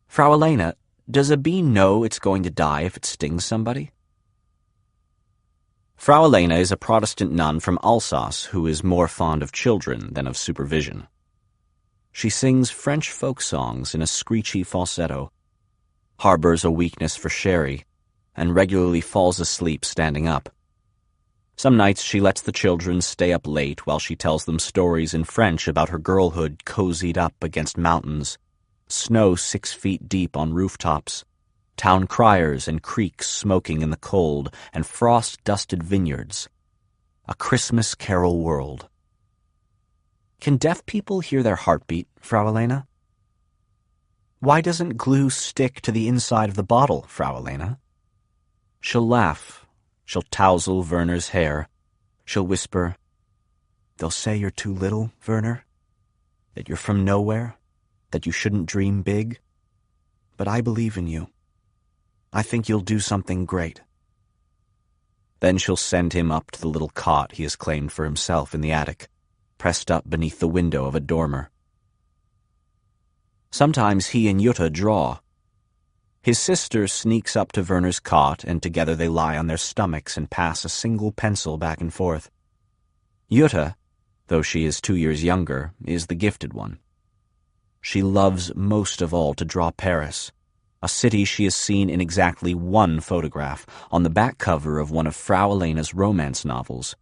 Frau Elena, does a bee know it's going to die if it stings somebody? Frau Elena is a Protestant nun from Alsace who is more fond of children than of supervision. She sings French folk songs in a screechy falsetto, harbors a weakness for sherry, and regularly falls asleep standing up. Some nights she lets the children stay up late while she tells them stories in French about her girlhood cozied up against mountains, snow 6 feet deep on rooftops, town criers and creeks smoking in the cold, and frost-dusted vineyards. A Christmas carol world. Can deaf people hear their heartbeat, Frau Elena? Why doesn't glue stick to the inside of the bottle, Frau Elena? She'll laugh. She'll tousle Werner's hair. She'll whisper, "They'll say you're too little, Werner, that you're from nowhere, that you shouldn't dream big. But I believe in you. I think you'll do something great." Then she'll send him up to the little cot he has claimed for himself in the attic, pressed up beneath the window of a dormer. Sometimes he and Jutta draw. His sister sneaks up to Werner's cot, and together they lie on their stomachs and pass a single pencil back and forth. Jutta, though she is 2 years younger, is the gifted one. She loves most of all to draw Paris, a city she has seen in exactly one photograph, on the back cover of one of Frau Elena's romance novels.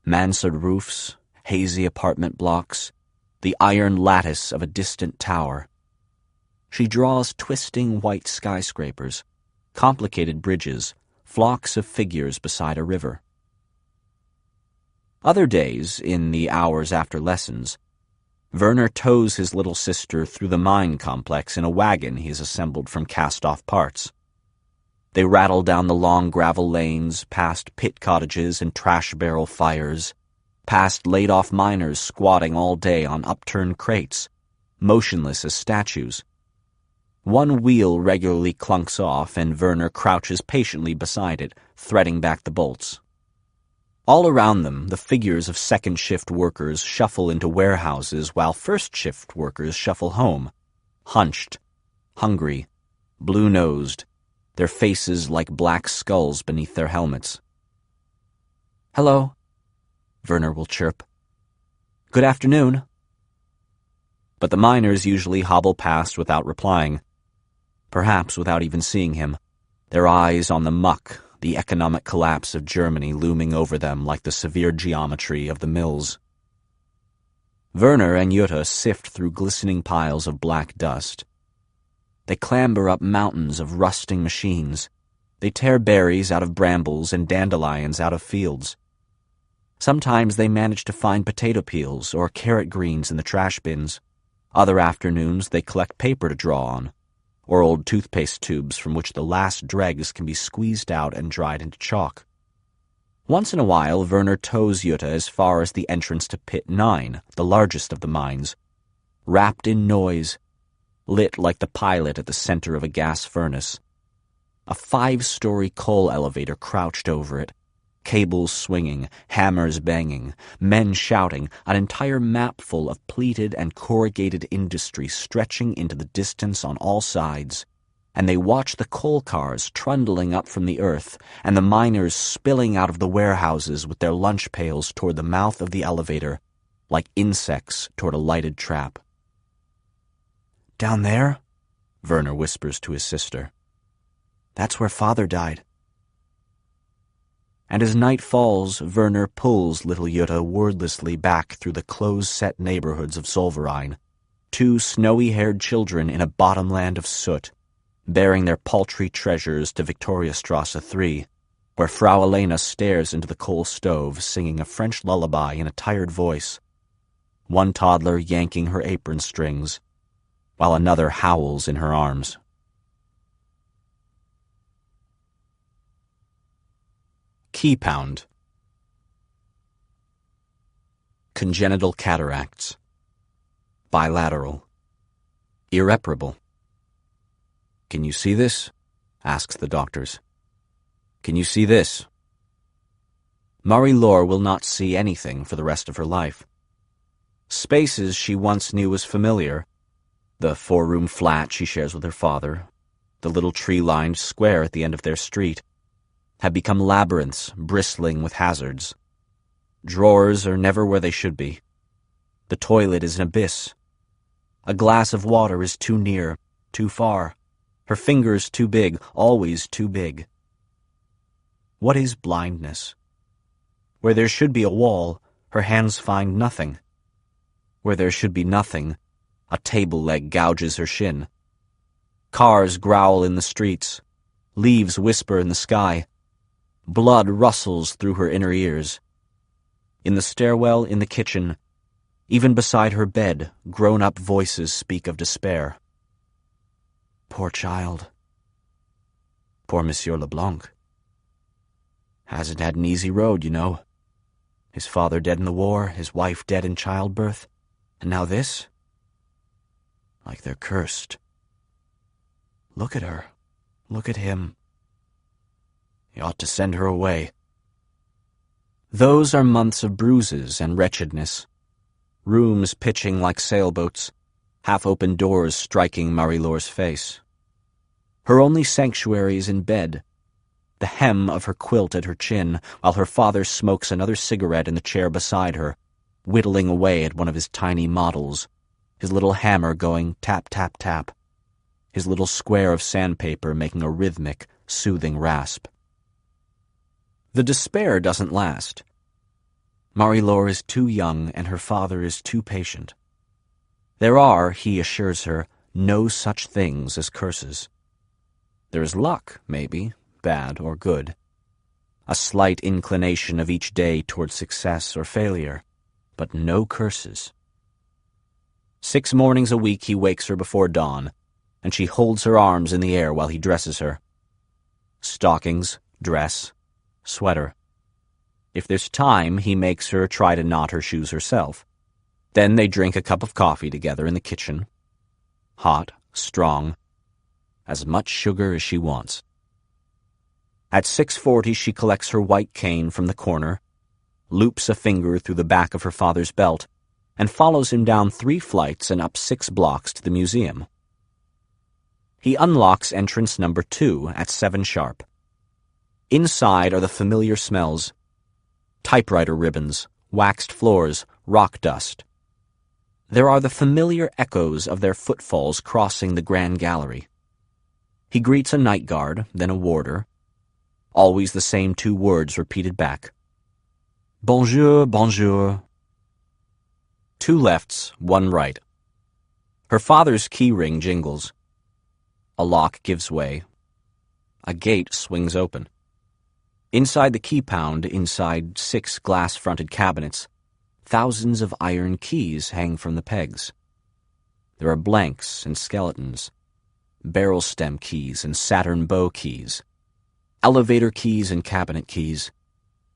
Mansard roofs, hazy apartment blocks, the iron lattice of a distant tower. She draws twisting white skyscrapers, complicated bridges, flocks of figures beside a river. Other days, in the hours after lessons, Werner tows his little sister through the mine complex in a wagon he has assembled from cast-off parts. They rattle down the long gravel lanes, past pit cottages and trash barrel fires, past laid-off miners squatting all day on upturned crates, motionless as statues. One wheel regularly clunks off, and Werner crouches patiently beside it, threading back the bolts. All around them, the figures of second-shift workers shuffle into warehouses while first-shift workers shuffle home, hunched, hungry, blue-nosed, their faces like black skulls beneath their helmets. "Hello," Werner will chirp. "Good afternoon." But the miners usually hobble past without replying, perhaps without even seeing him, their eyes on the muck, the economic collapse of Germany looming over them like the severe geometry of the mills. Werner and Jutta sift through glistening piles of black dust. They clamber up mountains of rusting machines. They tear berries out of brambles and dandelions out of fields. Sometimes they manage to find potato peels or carrot greens in the trash bins. Other afternoons they collect paper to draw on, or old toothpaste tubes from which the last dregs can be squeezed out and dried into chalk. Once in a while, Werner tows Jutta as far as the entrance to Pit 9, the largest of the mines, wrapped in noise, lit like the pilot at the center of a gas furnace. A 5-story coal elevator crouched over it, cables swinging, hammers banging, men shouting, an entire mapful of pleated and corrugated industry stretching into the distance on all sides, and they watch the coal cars trundling up from the earth and the miners spilling out of the warehouses with their lunch pails toward the mouth of the elevator, like insects toward a lighted trap. "Down there," Werner whispers to his sister, "that's where Father died." And as night falls, Werner pulls little Jutta wordlessly back through the close-set neighborhoods of Solverein, 2 snowy-haired children in a bottomland of soot, bearing their paltry treasures to Victoriastrasse 3, where Frau Elena stares into the coal stove singing a French lullaby in a tired voice, one toddler yanking her apron strings, while another howls in her arms. Key pound. Congenital cataracts. Bilateral. Irreparable. "Can you see this?" asks the doctors. "Can you see this?" Marie-Laure will not see anything for the rest of her life. Spaces she once knew as familiar, the 4-room flat she shares with her father, the little tree-lined square at the end of their street, have become labyrinths bristling with hazards. Drawers are never where they should be. The toilet is an abyss. A glass of water is too near, too far. Her fingers too big, always too big. What is blindness? Where there should be a wall, her hands find nothing. Where there should be nothing, a table leg gouges her shin. Cars growl in the streets. Leaves whisper in the sky. Blood rustles through her inner ears. In the stairwell, in the kitchen, even beside her bed, grown-up voices speak of despair. Poor child. Poor Monsieur Leblanc. Hasn't had an easy road, you know. His father dead in the war, his wife dead in childbirth, and now this? Like they're cursed. Look at her. Look at him. He ought to send her away. Those are months of bruises and wretchedness. Rooms pitching like sailboats, half-open doors striking Marie-Laure's face. Her only sanctuary is in bed, the hem of her quilt at her chin, while her father smokes another cigarette in the chair beside her, whittling away at one of his tiny models, his little hammer going tap, tap, tap, his little square of sandpaper making a rhythmic, soothing rasp. The despair doesn't last. Marie-Laure is too young and her father is too patient. There are, he assures her, no such things as curses. There is luck, maybe, bad or good. A slight inclination of each day toward success or failure, but no curses. 6 mornings a week he wakes her before dawn, and she holds her arms in the air while he dresses her. Stockings, dress, sweater. If there's time, he makes her try to knot her shoes herself. Then they drink a cup of coffee together in the kitchen. Hot, strong, as much sugar as she wants. At 6:40 she collects her white cane from the corner, loops a finger through the back of her father's belt, and follows him down 3 flights and up 6 blocks to the museum. He unlocks entrance number 2 at 7 sharp. Inside are the familiar smells: typewriter ribbons, waxed floors, rock dust. There are the familiar echoes of their footfalls crossing the grand gallery. He greets a night guard, then a warder. Always the same 2 words repeated back. Bonjour, bonjour. 2 lefts, 1 right. Her father's key ring jingles. A lock gives way. A gate swings open. Inside the key pound, inside 6 glass-fronted cabinets, thousands of iron keys hang from the pegs. There are blanks and skeletons, barrel stem keys and Saturn bow keys, elevator keys and cabinet keys,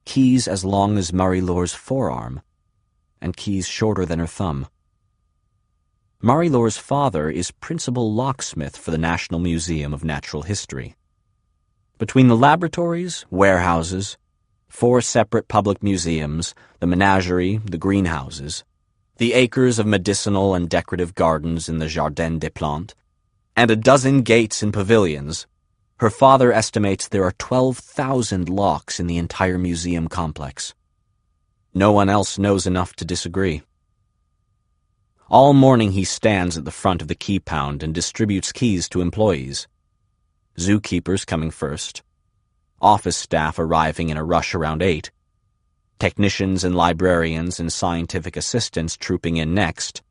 keys as long as Marie-Laure's forearm, and keys shorter than her thumb. Marie-Laure's father is principal locksmith for the National Museum of Natural History. Between the laboratories, warehouses, 4 separate public museums, the menagerie, the greenhouses, the acres of medicinal and decorative gardens in the Jardin des Plantes, and a dozen gates and pavilions, her father estimates there are 12,000 locks in the entire museum complex. No one else knows enough to disagree. All morning he stands at the front of the key pound and distributes keys to employees. Zookeepers coming first, office staff arriving in a rush around 8, technicians and librarians and scientific assistants trooping in next,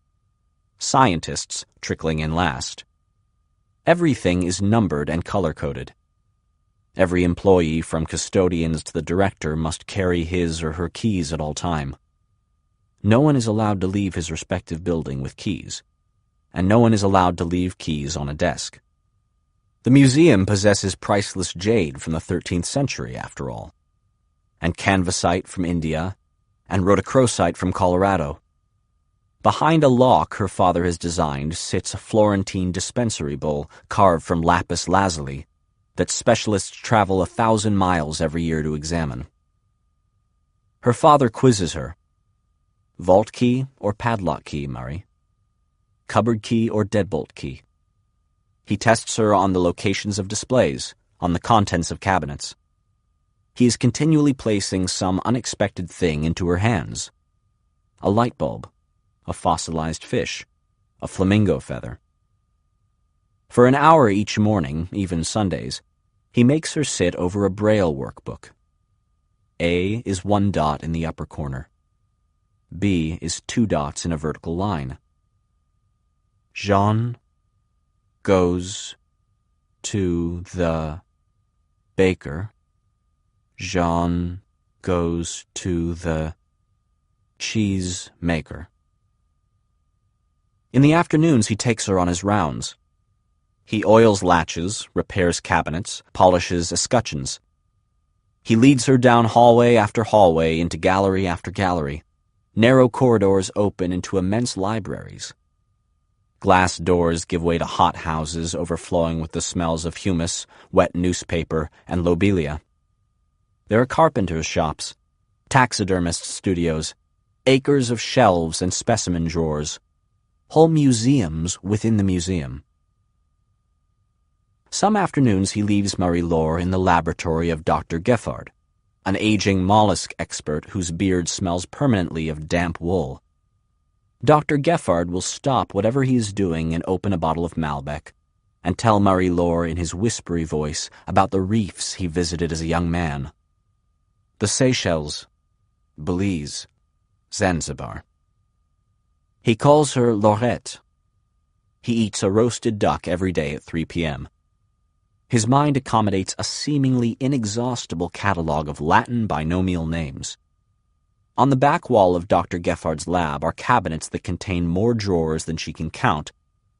scientists trickling in last. Everything is numbered and color-coded. Every employee, from custodians to the director, must carry his or her keys at all time. No one is allowed to leave his respective building with keys, and no one is allowed to leave keys on a desk. The museum possesses priceless jade from the 13th century, after all, and canvasite from India, and rhodochrosite from Colorado. Behind a lock her father has designed sits a Florentine dispensary bowl carved from lapis lazuli that specialists travel 1,000 miles every year to examine. Her father quizzes her. Vault key or padlock key, Marie? Cupboard key or deadbolt key? He tests her on the locations of displays, on the contents of cabinets. He is continually placing some unexpected thing into her hands. A light bulb, a fossilized fish, a flamingo feather. For an hour each morning, even Sundays, he makes her sit over a Braille workbook. A is 1 dot in the upper corner. B is 2 dots in a vertical line. Jean goes to the baker. Jean goes to the cheese maker. In the afternoons, he takes her on his rounds. He oils latches, repairs cabinets, polishes escutcheons. He leads her down hallway after hallway into gallery after gallery. Narrow corridors open into immense libraries. Glass doors give way to hothouses overflowing with the smells of humus, wet newspaper, and lobelia. There are carpenters' shops, taxidermists' studios, acres of shelves and specimen drawers, whole museums within the museum. Some afternoons he leaves Marie-Laure in the laboratory of Dr. Giffard, an aging mollusk expert whose beard smells permanently of damp wool. Dr. Giffard will stop whatever he is doing and open a bottle of Malbec, and tell Marie-Laure in his whispery voice about the reefs he visited as a young man. The Seychelles, Belize, Zanzibar. He calls her Laurette. He eats a roasted duck every day at 3 p.m. His mind accommodates a seemingly inexhaustible catalogue of Latin binomial names. On the back wall of Dr. Giffard's lab are cabinets that contain more drawers than she can count,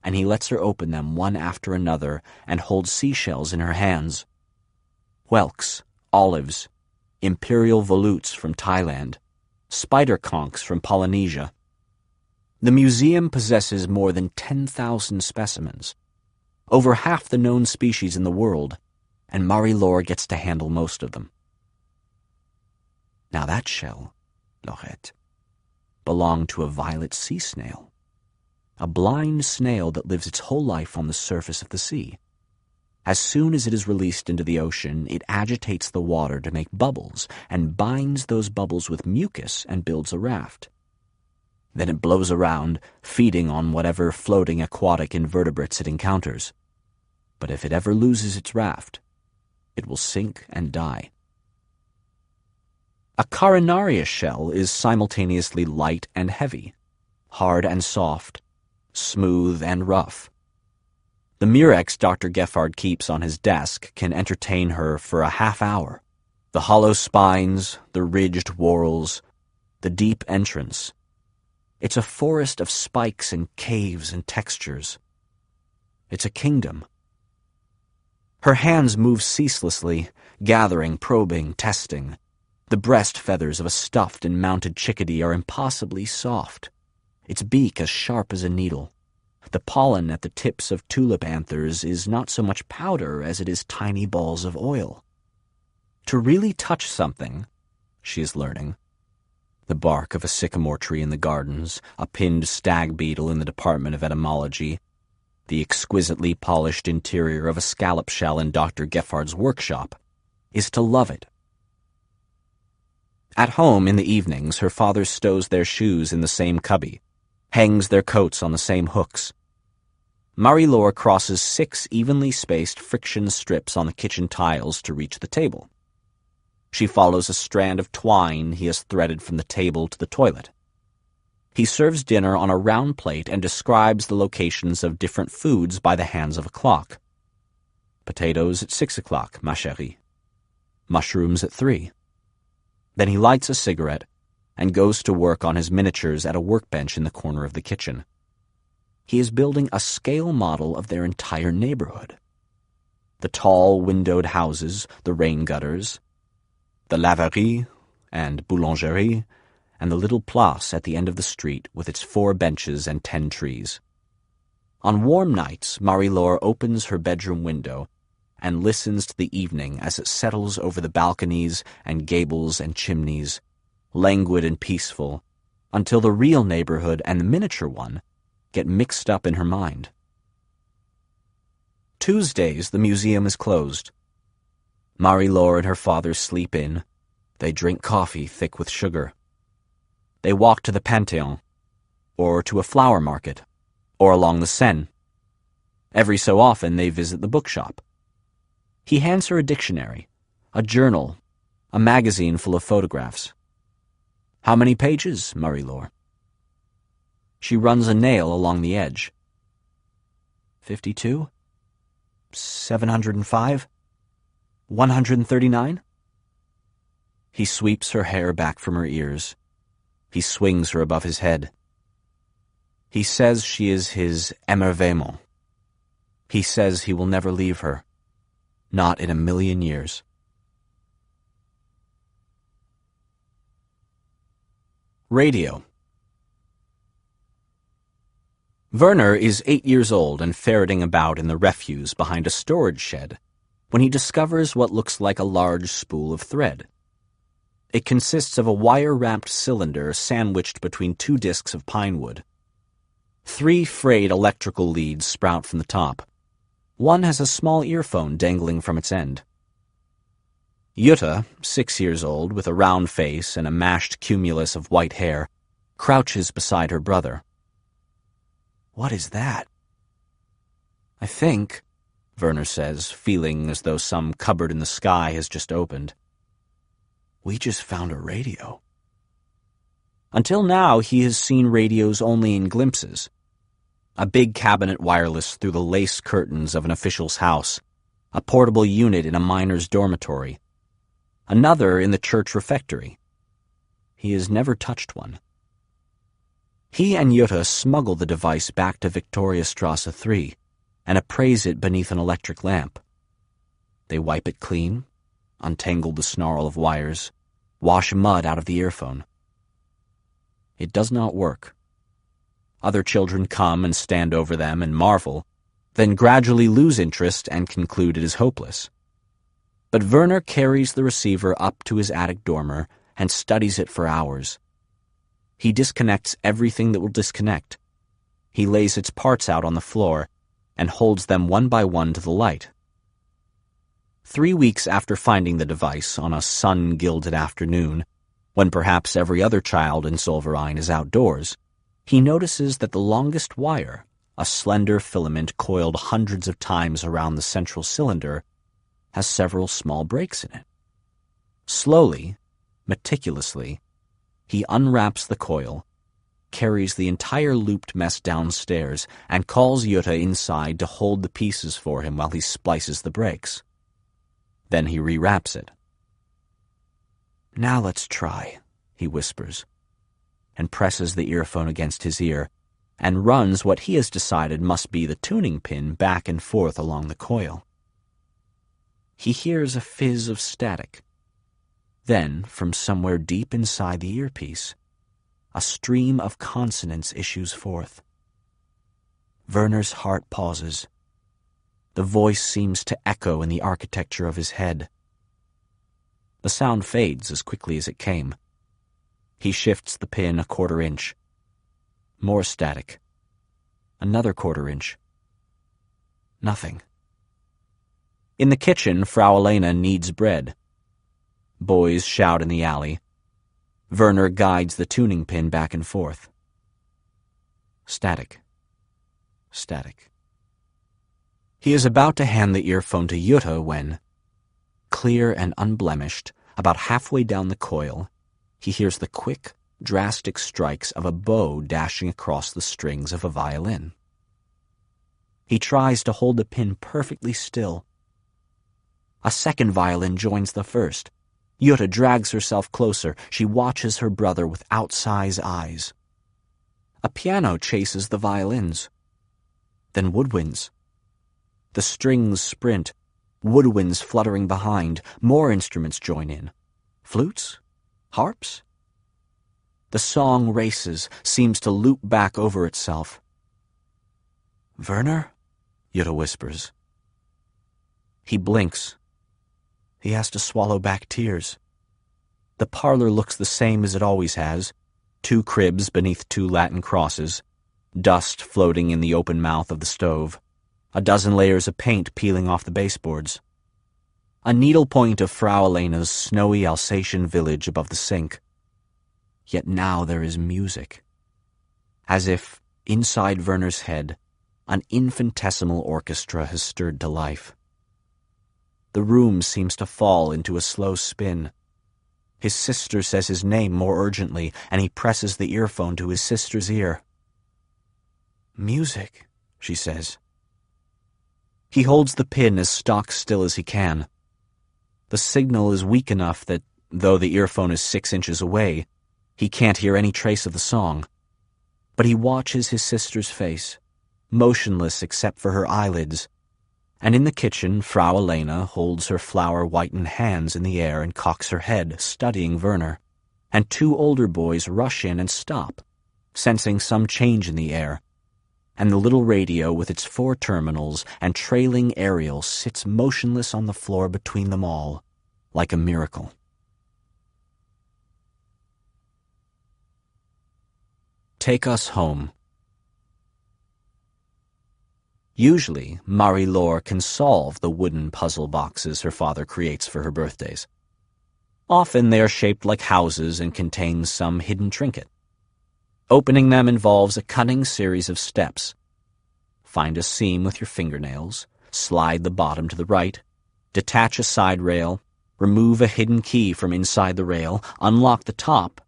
and he lets her open them one after another and hold seashells in her hands. Whelks, olives, imperial volutes from Thailand, spider conchs from Polynesia. The museum possesses more than 10,000 specimens, over half the known species in the world, and Marie-Laure gets to handle most of them. Now that shell, Laurette, belonged to a violet sea snail, a blind snail that lives its whole life on the surface of the sea. As soon as it is released into the ocean, it agitates the water to make bubbles and binds those bubbles with mucus and builds a raft. Then it blows around, feeding on whatever floating aquatic invertebrates it encounters. But if it ever loses its raft, it will sink and die. A carinaria shell is simultaneously light and heavy, hard and soft, smooth and rough. The murex Dr. Giffard keeps on his desk can entertain her for a half hour. The hollow spines, the ridged whorls, the deep entrance. It's a forest of spikes and caves and textures. It's a kingdom. Her hands move ceaselessly, gathering, probing, testing. The breast feathers of a stuffed and mounted chickadee are impossibly soft, its beak as sharp as a needle. The pollen at the tips of tulip anthers is not so much powder as it is tiny balls of oil. To really touch something, she is learning, the bark of a sycamore tree in the gardens, a pinned stag beetle in the Department of Etymology, the exquisitely polished interior of a scallop shell in Dr. Giffard's workshop, is to love it. At home in the evenings, her father stows their shoes in the same cubby, hangs their coats on the same hooks. Marie-Laure crosses 6 evenly spaced friction strips on the kitchen tiles to reach the table. She follows a strand of twine he has threaded from the table to the toilet. He serves dinner on a round plate and describes the locations of different foods by the hands of a clock. Potatoes at 6 o'clock, ma chérie. Mushrooms at 3. Then he lights a cigarette and goes to work on his miniatures at a workbench in the corner of the kitchen. He is building a scale model of their entire neighborhood. The tall windowed houses, the rain gutters, the laverie and boulangerie, and the little place at the end of the street with its 4 benches and 10 trees. On warm nights, Marie-Laure opens her bedroom window and listens to the evening as it settles over the balconies and gables and chimneys, languid and peaceful, until the real neighborhood and the miniature one get mixed up in her mind. Tuesdays, the museum is closed. Marie-Laure and her father sleep in. They drink coffee thick with sugar. They walk to the Panthéon, or to a flower market, or along the Seine. Every so often they visit the bookshop. He hands her a dictionary, a journal, a magazine full of photographs. How many pages, Marie-Laure? She runs a nail along the edge. 52? 705? 139? He sweeps her hair back from her ears. He swings her above his head. He says she is his émerveillement. He says he will never leave her. Not in a million years. Radio. Werner is 8 years old and ferreting about in the refuse behind a storage shed when he discovers what looks like a large spool of thread. It consists of a wire-wrapped cylinder sandwiched between 2 discs of pine wood. 3 frayed electrical leads sprout from the top. One has a small earphone dangling from its end. Jutta, 6 years old, with a round face and a mashed cumulus of white hair, crouches beside her brother. "What is that?" "I think," Werner says, feeling as though some cupboard in the sky has just opened, "we just found a radio." Until now, he has seen radios only in glimpses. A big cabinet wireless through the lace curtains of an official's house, a portable unit in a miner's dormitory, another in the church refectory. He has never touched one. He and Jutta smuggle the device back to Victoriastrasse 3 and appraise it beneath an electric lamp. They wipe it clean, untangle the snarl of wires, wash mud out of the earphone. It does not work. Other children come and stand over them and marvel, then gradually lose interest and conclude it is hopeless. But Werner carries the receiver up to his attic dormer and studies it for hours. He disconnects everything that will disconnect. He lays its parts out on the floor and holds them one by one to the light. 3 weeks after finding the device on a sun-gilded afternoon, when perhaps every other child in Solverein is outdoors, he notices that the longest wire, a slender filament coiled hundreds of times around the central cylinder, has several small breaks in it. Slowly, meticulously, he unwraps the coil, carries the entire looped mess downstairs, and calls Jutta inside to hold the pieces for him while he splices the breaks. Then he rewraps it. "Now let's try," he whispers, and presses the earphone against his ear, and runs what he has decided must be the tuning pin back and forth along the coil. He hears a fizz of static. Then, from somewhere deep inside the earpiece, a stream of consonants issues forth. Werner's heart pauses. The voice seems to echo in the architecture of his head. The sound fades as quickly as it came. He shifts the pin a quarter inch. More static. Another quarter inch. Nothing. In the kitchen, Frau Elena kneads bread. Boys shout in the alley. Werner guides the tuning pin back and forth. Static. Static. He is about to hand the earphone to Jutta when, clear and unblemished, about halfway down the coil, he hears the quick, drastic strikes of a bow dashing across the strings of a violin. He tries to hold the pin perfectly still. A second violin joins the first. Jutta drags herself closer. She watches her brother with outsized eyes. A piano chases the violins. Then woodwinds. The strings sprint, woodwinds fluttering behind. More instruments join in. Flutes? Harps? The song races, seems to loop back over itself. "Werner?" Jutta whispers. He blinks. He has to swallow back tears. The parlor looks the same as it always has. 2 cribs beneath 2 Latin crosses, dust floating in the open mouth of the stove, a dozen layers of paint peeling off the baseboards, a needlepoint of Frau Elena's snowy Alsatian village above the sink. Yet now there is music, as if, inside Werner's head, an infinitesimal orchestra has stirred to life. The room seems to fall into a slow spin. His sister says his name more urgently, and he presses the earphone to his sister's ear. "Music," she says. He holds the pin as stock still as he can. The signal is weak enough that, though the earphone is 6 inches away, he can't hear any trace of the song. But he watches his sister's face, motionless except for her eyelids, and in the kitchen Frau Elena holds her flour-whitened hands in the air and cocks her head, studying Werner, and 2 older boys rush in and stop, sensing some change in the air, and the little radio with its 4 terminals and trailing aerial sits motionless on the floor between them all, like a miracle. Take us home. Usually, Marie-Laure can solve the wooden puzzle boxes her father creates for her birthdays. Often they are shaped like houses and contain some hidden trinket. Opening them involves a cunning series of steps. Find a seam with your fingernails, slide the bottom to the right, detach a side rail, remove a hidden key from inside the rail, unlock the top,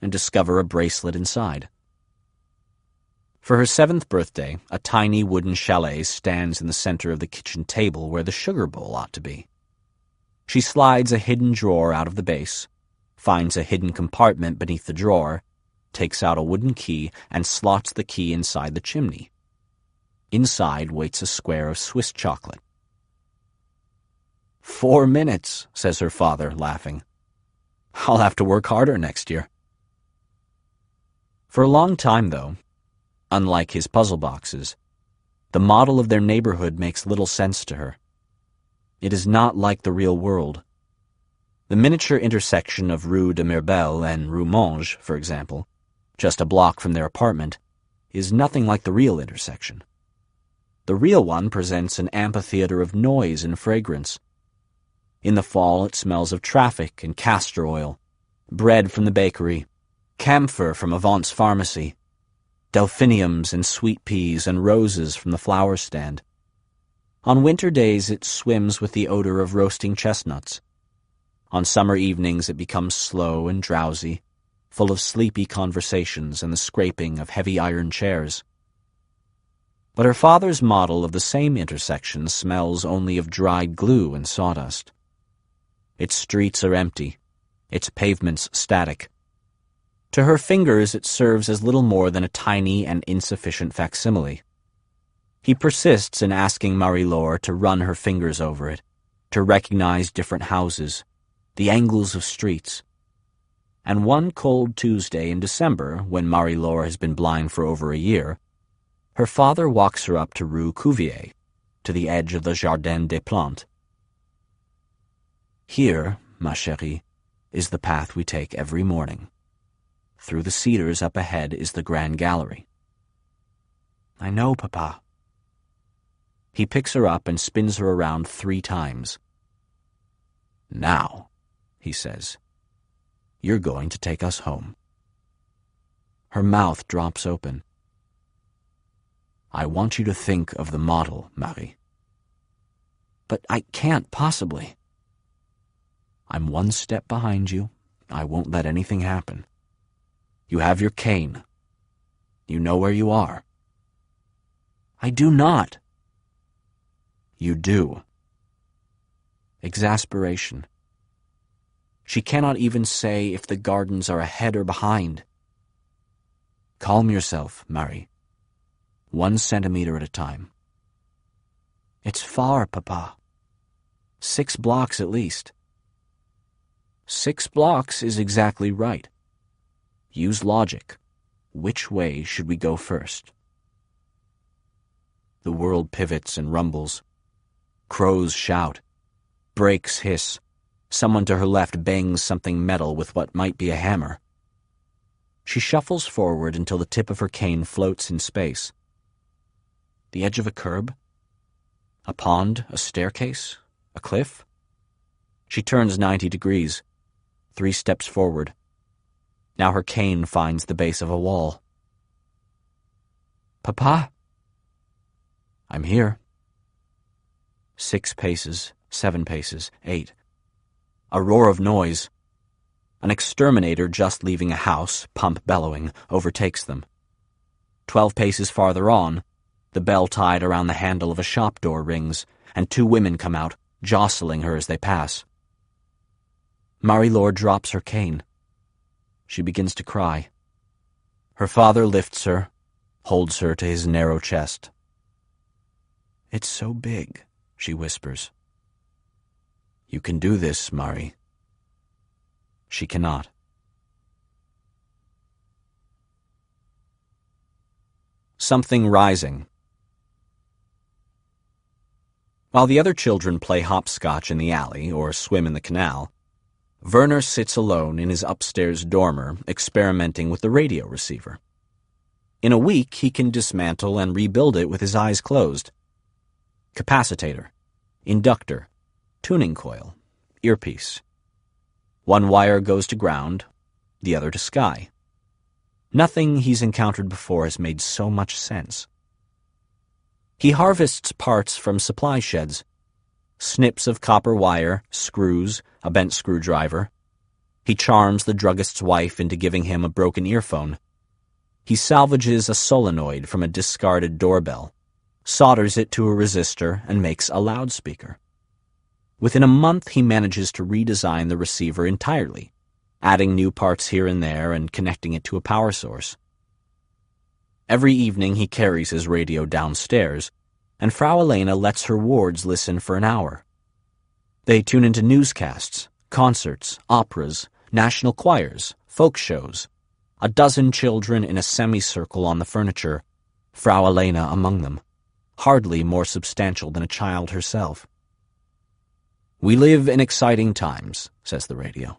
and discover a bracelet inside. For her 7th birthday, a tiny wooden chalet stands in the center of the kitchen table where the sugar bowl ought to be. She slides a hidden drawer out of the base, finds a hidden compartment beneath the drawer, takes out a wooden key, and slots the key inside the chimney. Inside waits a square of Swiss chocolate. 4 minutes, says her father, laughing. I'll have to work harder next year. For a long time, though, unlike his puzzle boxes, the model of their neighborhood makes little sense to her. It is not like the real world. The miniature intersection of Rue de Mirbel and Rue Monge, for example, just a block from their apartment, is nothing like the real intersection. The real one presents an amphitheater of noise and fragrance. In the fall it smells of traffic and castor oil, bread from the bakery, camphor from Avant's pharmacy, delphiniums and sweet peas and roses from the flower stand. On winter days it swims with the odor of roasting chestnuts. On summer evenings it becomes slow and drowsy, full of sleepy conversations and the scraping of heavy iron chairs. But her father's model of the same intersection smells only of dried glue and sawdust. Its streets are empty, its pavements static. To her fingers it serves as little more than a tiny and insufficient facsimile. He persists in asking Marie-Laure to run her fingers over it, to recognize different houses, the angles of streets. And one cold Tuesday in December, when Marie-Laure has been blind for over a year, her father walks her up to Rue Cuvier, to the edge of the Jardin des Plantes. Here, ma chérie, is the path we take every morning. Through the cedars up ahead is the Grand Gallery. I know, Papa. He picks her up and spins her around 3 times. Now, he says, you're going to take us home. Her mouth drops open. I want you to think of the model, Marie. But I can't possibly. I'm 1 step behind you. I won't let anything happen. You have your cane. You know where you are. I do not. You do. Exasperation. She cannot even say if the gardens are ahead or behind. Calm yourself, Marie. 1 centimeter at a time. It's far, Papa. 6 blocks at least. 6 blocks is exactly right. Use logic. Which way should we go first? The world pivots and rumbles. Crows shout. Brakes hiss. Someone to her left bangs something metal with what might be a hammer. She shuffles forward until the tip of her cane floats in space. The edge of a curb? A pond? A staircase? A cliff? She turns 90 degrees. 3 steps forward. Now her cane finds the base of a wall. Papa? I'm here. 6 paces, 7 paces, 8. A roar of noise. An exterminator just leaving a house, pump bellowing, overtakes them. 12 paces farther on, The bell tied around the handle of a shop door rings, and 2 women come out, jostling her as they pass. Marie-Laure drops her cane. She begins to cry. Her father lifts her, holds her to his narrow chest. "It's so big," she whispers. "You can do this, Marie." She cannot. Something Rising. While the other children play hopscotch in the alley or swim in the canal, Werner sits alone in his upstairs dormer experimenting with the radio receiver. In a week, he can dismantle and rebuild it with his eyes closed. Capacitor, inductor, tuning coil, earpiece. One wire goes to ground, the other to sky. Nothing he's encountered before has made so much sense. He harvests parts from supply sheds, snips of copper wire, screws, a bent screwdriver. He charms the druggist's wife into giving him a broken earphone. He salvages a solenoid from a discarded doorbell, solders it to a resistor, and makes a loudspeaker. Within a month, he manages to redesign the receiver entirely, adding new parts here and there and connecting it to a power source. Every evening he carries his radio downstairs, and Frau Elena lets her wards listen for an hour. They tune into newscasts, concerts, operas, national choirs, folk shows, a dozen children in a semicircle on the furniture, Frau Elena among them, hardly more substantial than a child herself. "We live in exciting times," says the radio.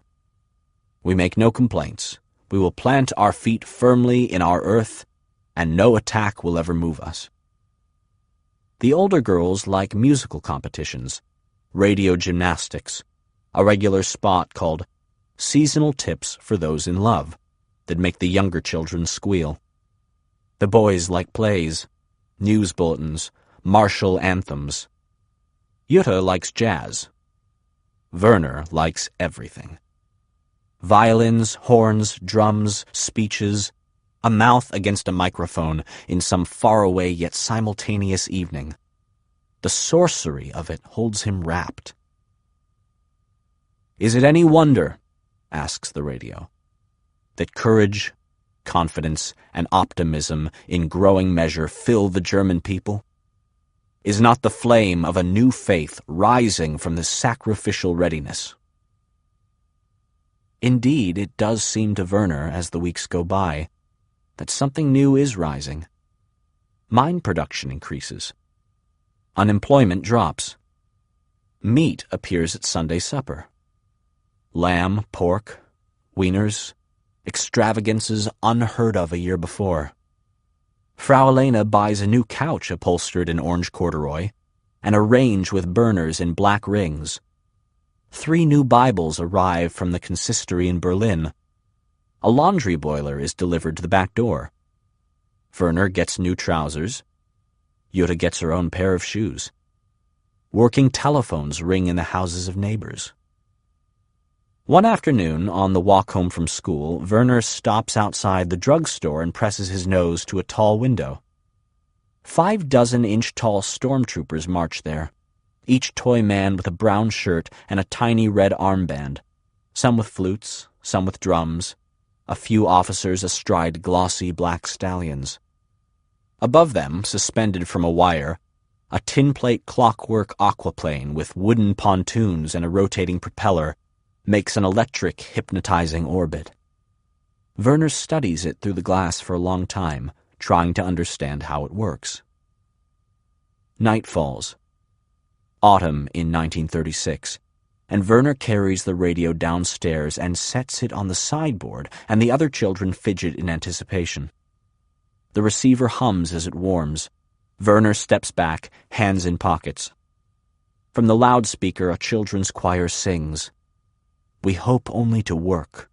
"We make no complaints. We will plant our feet firmly in our earth, and no attack will ever move us." The older girls like musical competitions, radio gymnastics, a regular spot called Seasonal Tips for Those in Love that make the younger children squeal. The boys like plays, news bulletins, martial anthems. Jutta likes jazz. Werner likes everything. Violins, horns, drums, speeches, a mouth against a microphone in some faraway yet simultaneous evening. The sorcery of it holds him rapt. "Is it any wonder," asks the radio, "that courage, confidence, and optimism in growing measure fill the German people? Is not the flame of a new faith rising from this sacrificial readiness?" Indeed, it does seem to Werner, as the weeks go by, that something new is rising. Mine production increases. Unemployment drops. Meat appears at Sunday supper. Lamb, pork, wieners, extravagances unheard of a year before. Frau Elena buys a new couch upholstered in orange corduroy, and a range with burners in black rings. 3 new Bibles arrive from the consistory in Berlin. A laundry boiler is delivered to the back door. Werner gets new trousers. Jutta gets her own pair of shoes. Working telephones ring in the houses of neighbors. One afternoon, on the walk home from school, Werner stops outside the drugstore and presses his nose to a tall window. 5 dozen-inch-tall stormtroopers march there, each toy man with a brown shirt and a tiny red armband, some with flutes, some with drums, a few officers astride glossy black stallions. Above them, suspended from a wire, a tin-plate clockwork aquaplane with wooden pontoons and a rotating propeller makes an electric, hypnotizing orbit. Werner studies it through the glass for a long time, trying to understand how it works. Night falls. Autumn in 1936, and Werner carries the radio downstairs and sets it on the sideboard, and the other children fidget in anticipation. The receiver hums as it warms. Werner steps back, hands in pockets. From the loudspeaker, a children's choir sings, "We hope only to work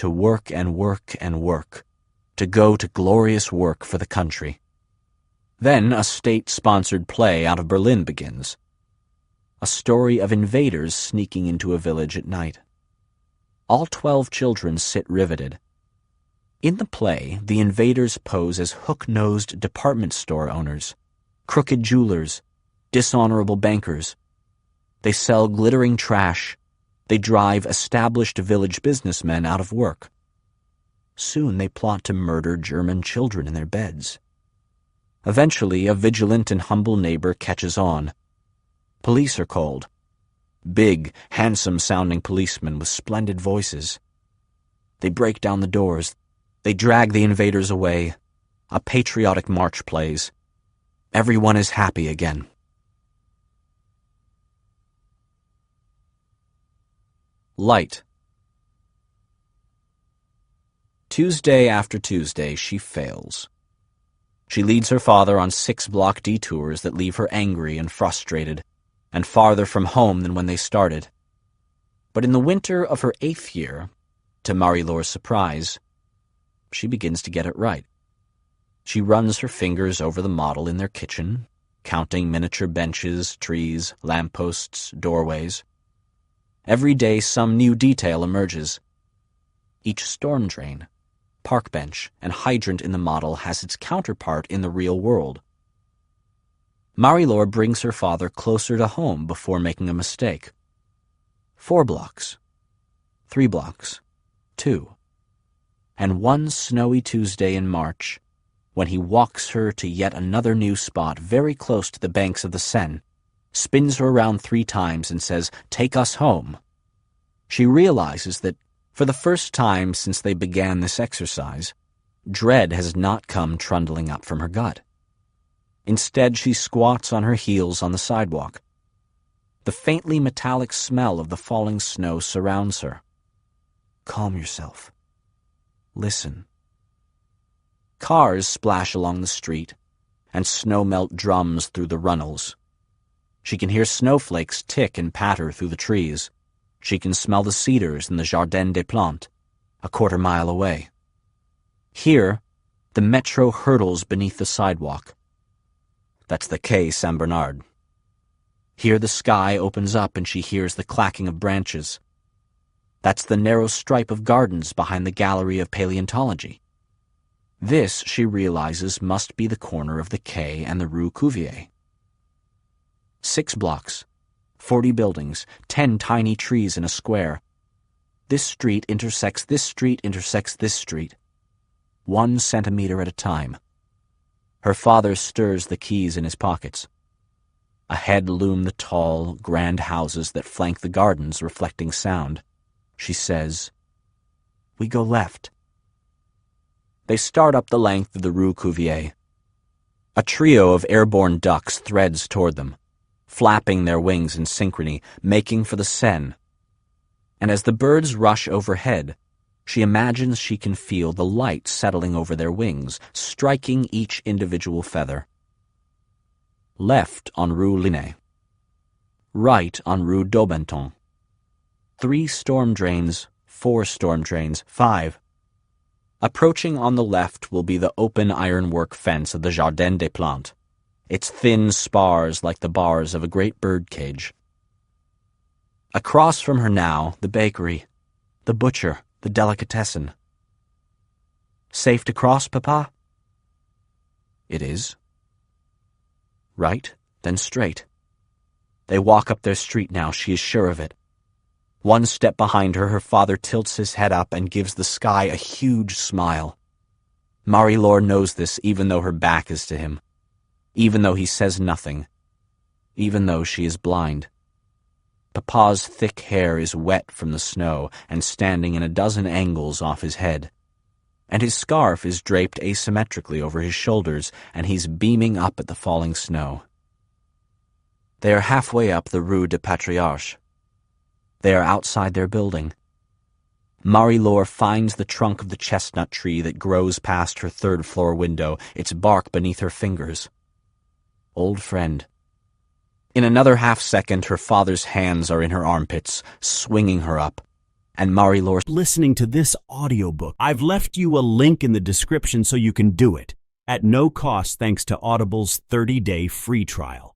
and work and work, to go to glorious work for the country." Then a state-sponsored play out of Berlin begins. A story of invaders sneaking into a village at night. All 12 children sit riveted. In the play, the invaders pose as hook-nosed department store owners, crooked jewelers, dishonorable bankers. They sell glittering trash. They drive established village businessmen out of work. Soon they plot to murder German children in their beds. Eventually, a vigilant and humble neighbor catches on. Police are called. Big, handsome-sounding policemen with splendid voices. They break down the doors. They drag the invaders away. A patriotic march plays. Everyone is happy again. Light. Tuesday after Tuesday, she fails. She leads her father on 6-block detours that leave her angry and frustrated, and farther from home than when they started. But in the winter of her 8th year, to Marie-Laure's surprise, she begins to get it right. She runs her fingers over the model in their kitchen, counting miniature benches, trees, lampposts, doorways. Every day some new detail emerges. Each storm drain, park bench, and hydrant in the model has its counterpart in the real world. Marie-Laure brings her father closer to home before making a mistake. 4 blocks, 3 blocks, 2. And one snowy Tuesday in March, when he walks her to yet another new spot very close to the banks of the Seine, spins her around 3 times and says, "Take us home," she realizes that, for the first time since they began this exercise, dread has not come trundling up from her gut. Instead, she squats on her heels on the sidewalk. The faintly metallic smell of the falling snow surrounds her. Calm yourself. Listen. Cars splash along the street, and snowmelt drums through the runnels. She can hear snowflakes tick and patter through the trees. She can smell the cedars in the Jardin des Plantes, a quarter mile away. Here, the metro hurtles beneath the sidewalk. That's the Quai Saint-Bernard. Here the sky opens up and she hears the clacking of branches. That's the narrow stripe of gardens behind the Gallery of Paleontology. This, she realizes, must be the corner of the quay and the Rue Cuvier. 6 blocks, 40 buildings, 10 tiny trees in a square. This street intersects this street intersects this street, 1 centimeter at a time. Her father stirs the keys in his pockets. Ahead loom the tall, grand houses that flank the gardens, reflecting sound. She says, "We go left." They start up the length of the Rue Cuvier. A trio of airborne ducks threads toward them, flapping their wings in synchrony, making for the Seine. And as the birds rush overhead, she imagines she can feel the light settling over their wings, striking each individual feather. Left on Rue Linné. Right on Rue d'Aubenton. 3 storm drains, 4 storm drains, 5. Approaching on the left will be the open ironwork fence of the Jardin des Plantes, its thin spars like the bars of a great bird cage. Across from her now, the bakery, the butcher, the delicatessen. Safe to cross, Papa? It is. Right, then straight. They walk up their street now, she is sure of it. 1 step behind her, her father tilts his head up and gives the sky a huge smile. Marie-Laure knows this even though her back is to him, even though he says nothing, even though she is blind. Papa's thick hair is wet from the snow and standing in a dozen angles off his head, and his scarf is draped asymmetrically over his shoulders, and he's beaming up at the falling snow. They are halfway up the Rue des Patriarches. They are outside their building. Marie-Laure finds the trunk of the chestnut tree that grows past her 3rd-floor window, its bark beneath her fingers. Old friend. In another half-second, her father's hands are in her armpits, swinging her up, and Marie-Laure listening to this audiobook. I've left you a link in the description so you can do it, at no cost thanks to Audible's 30-day free trial.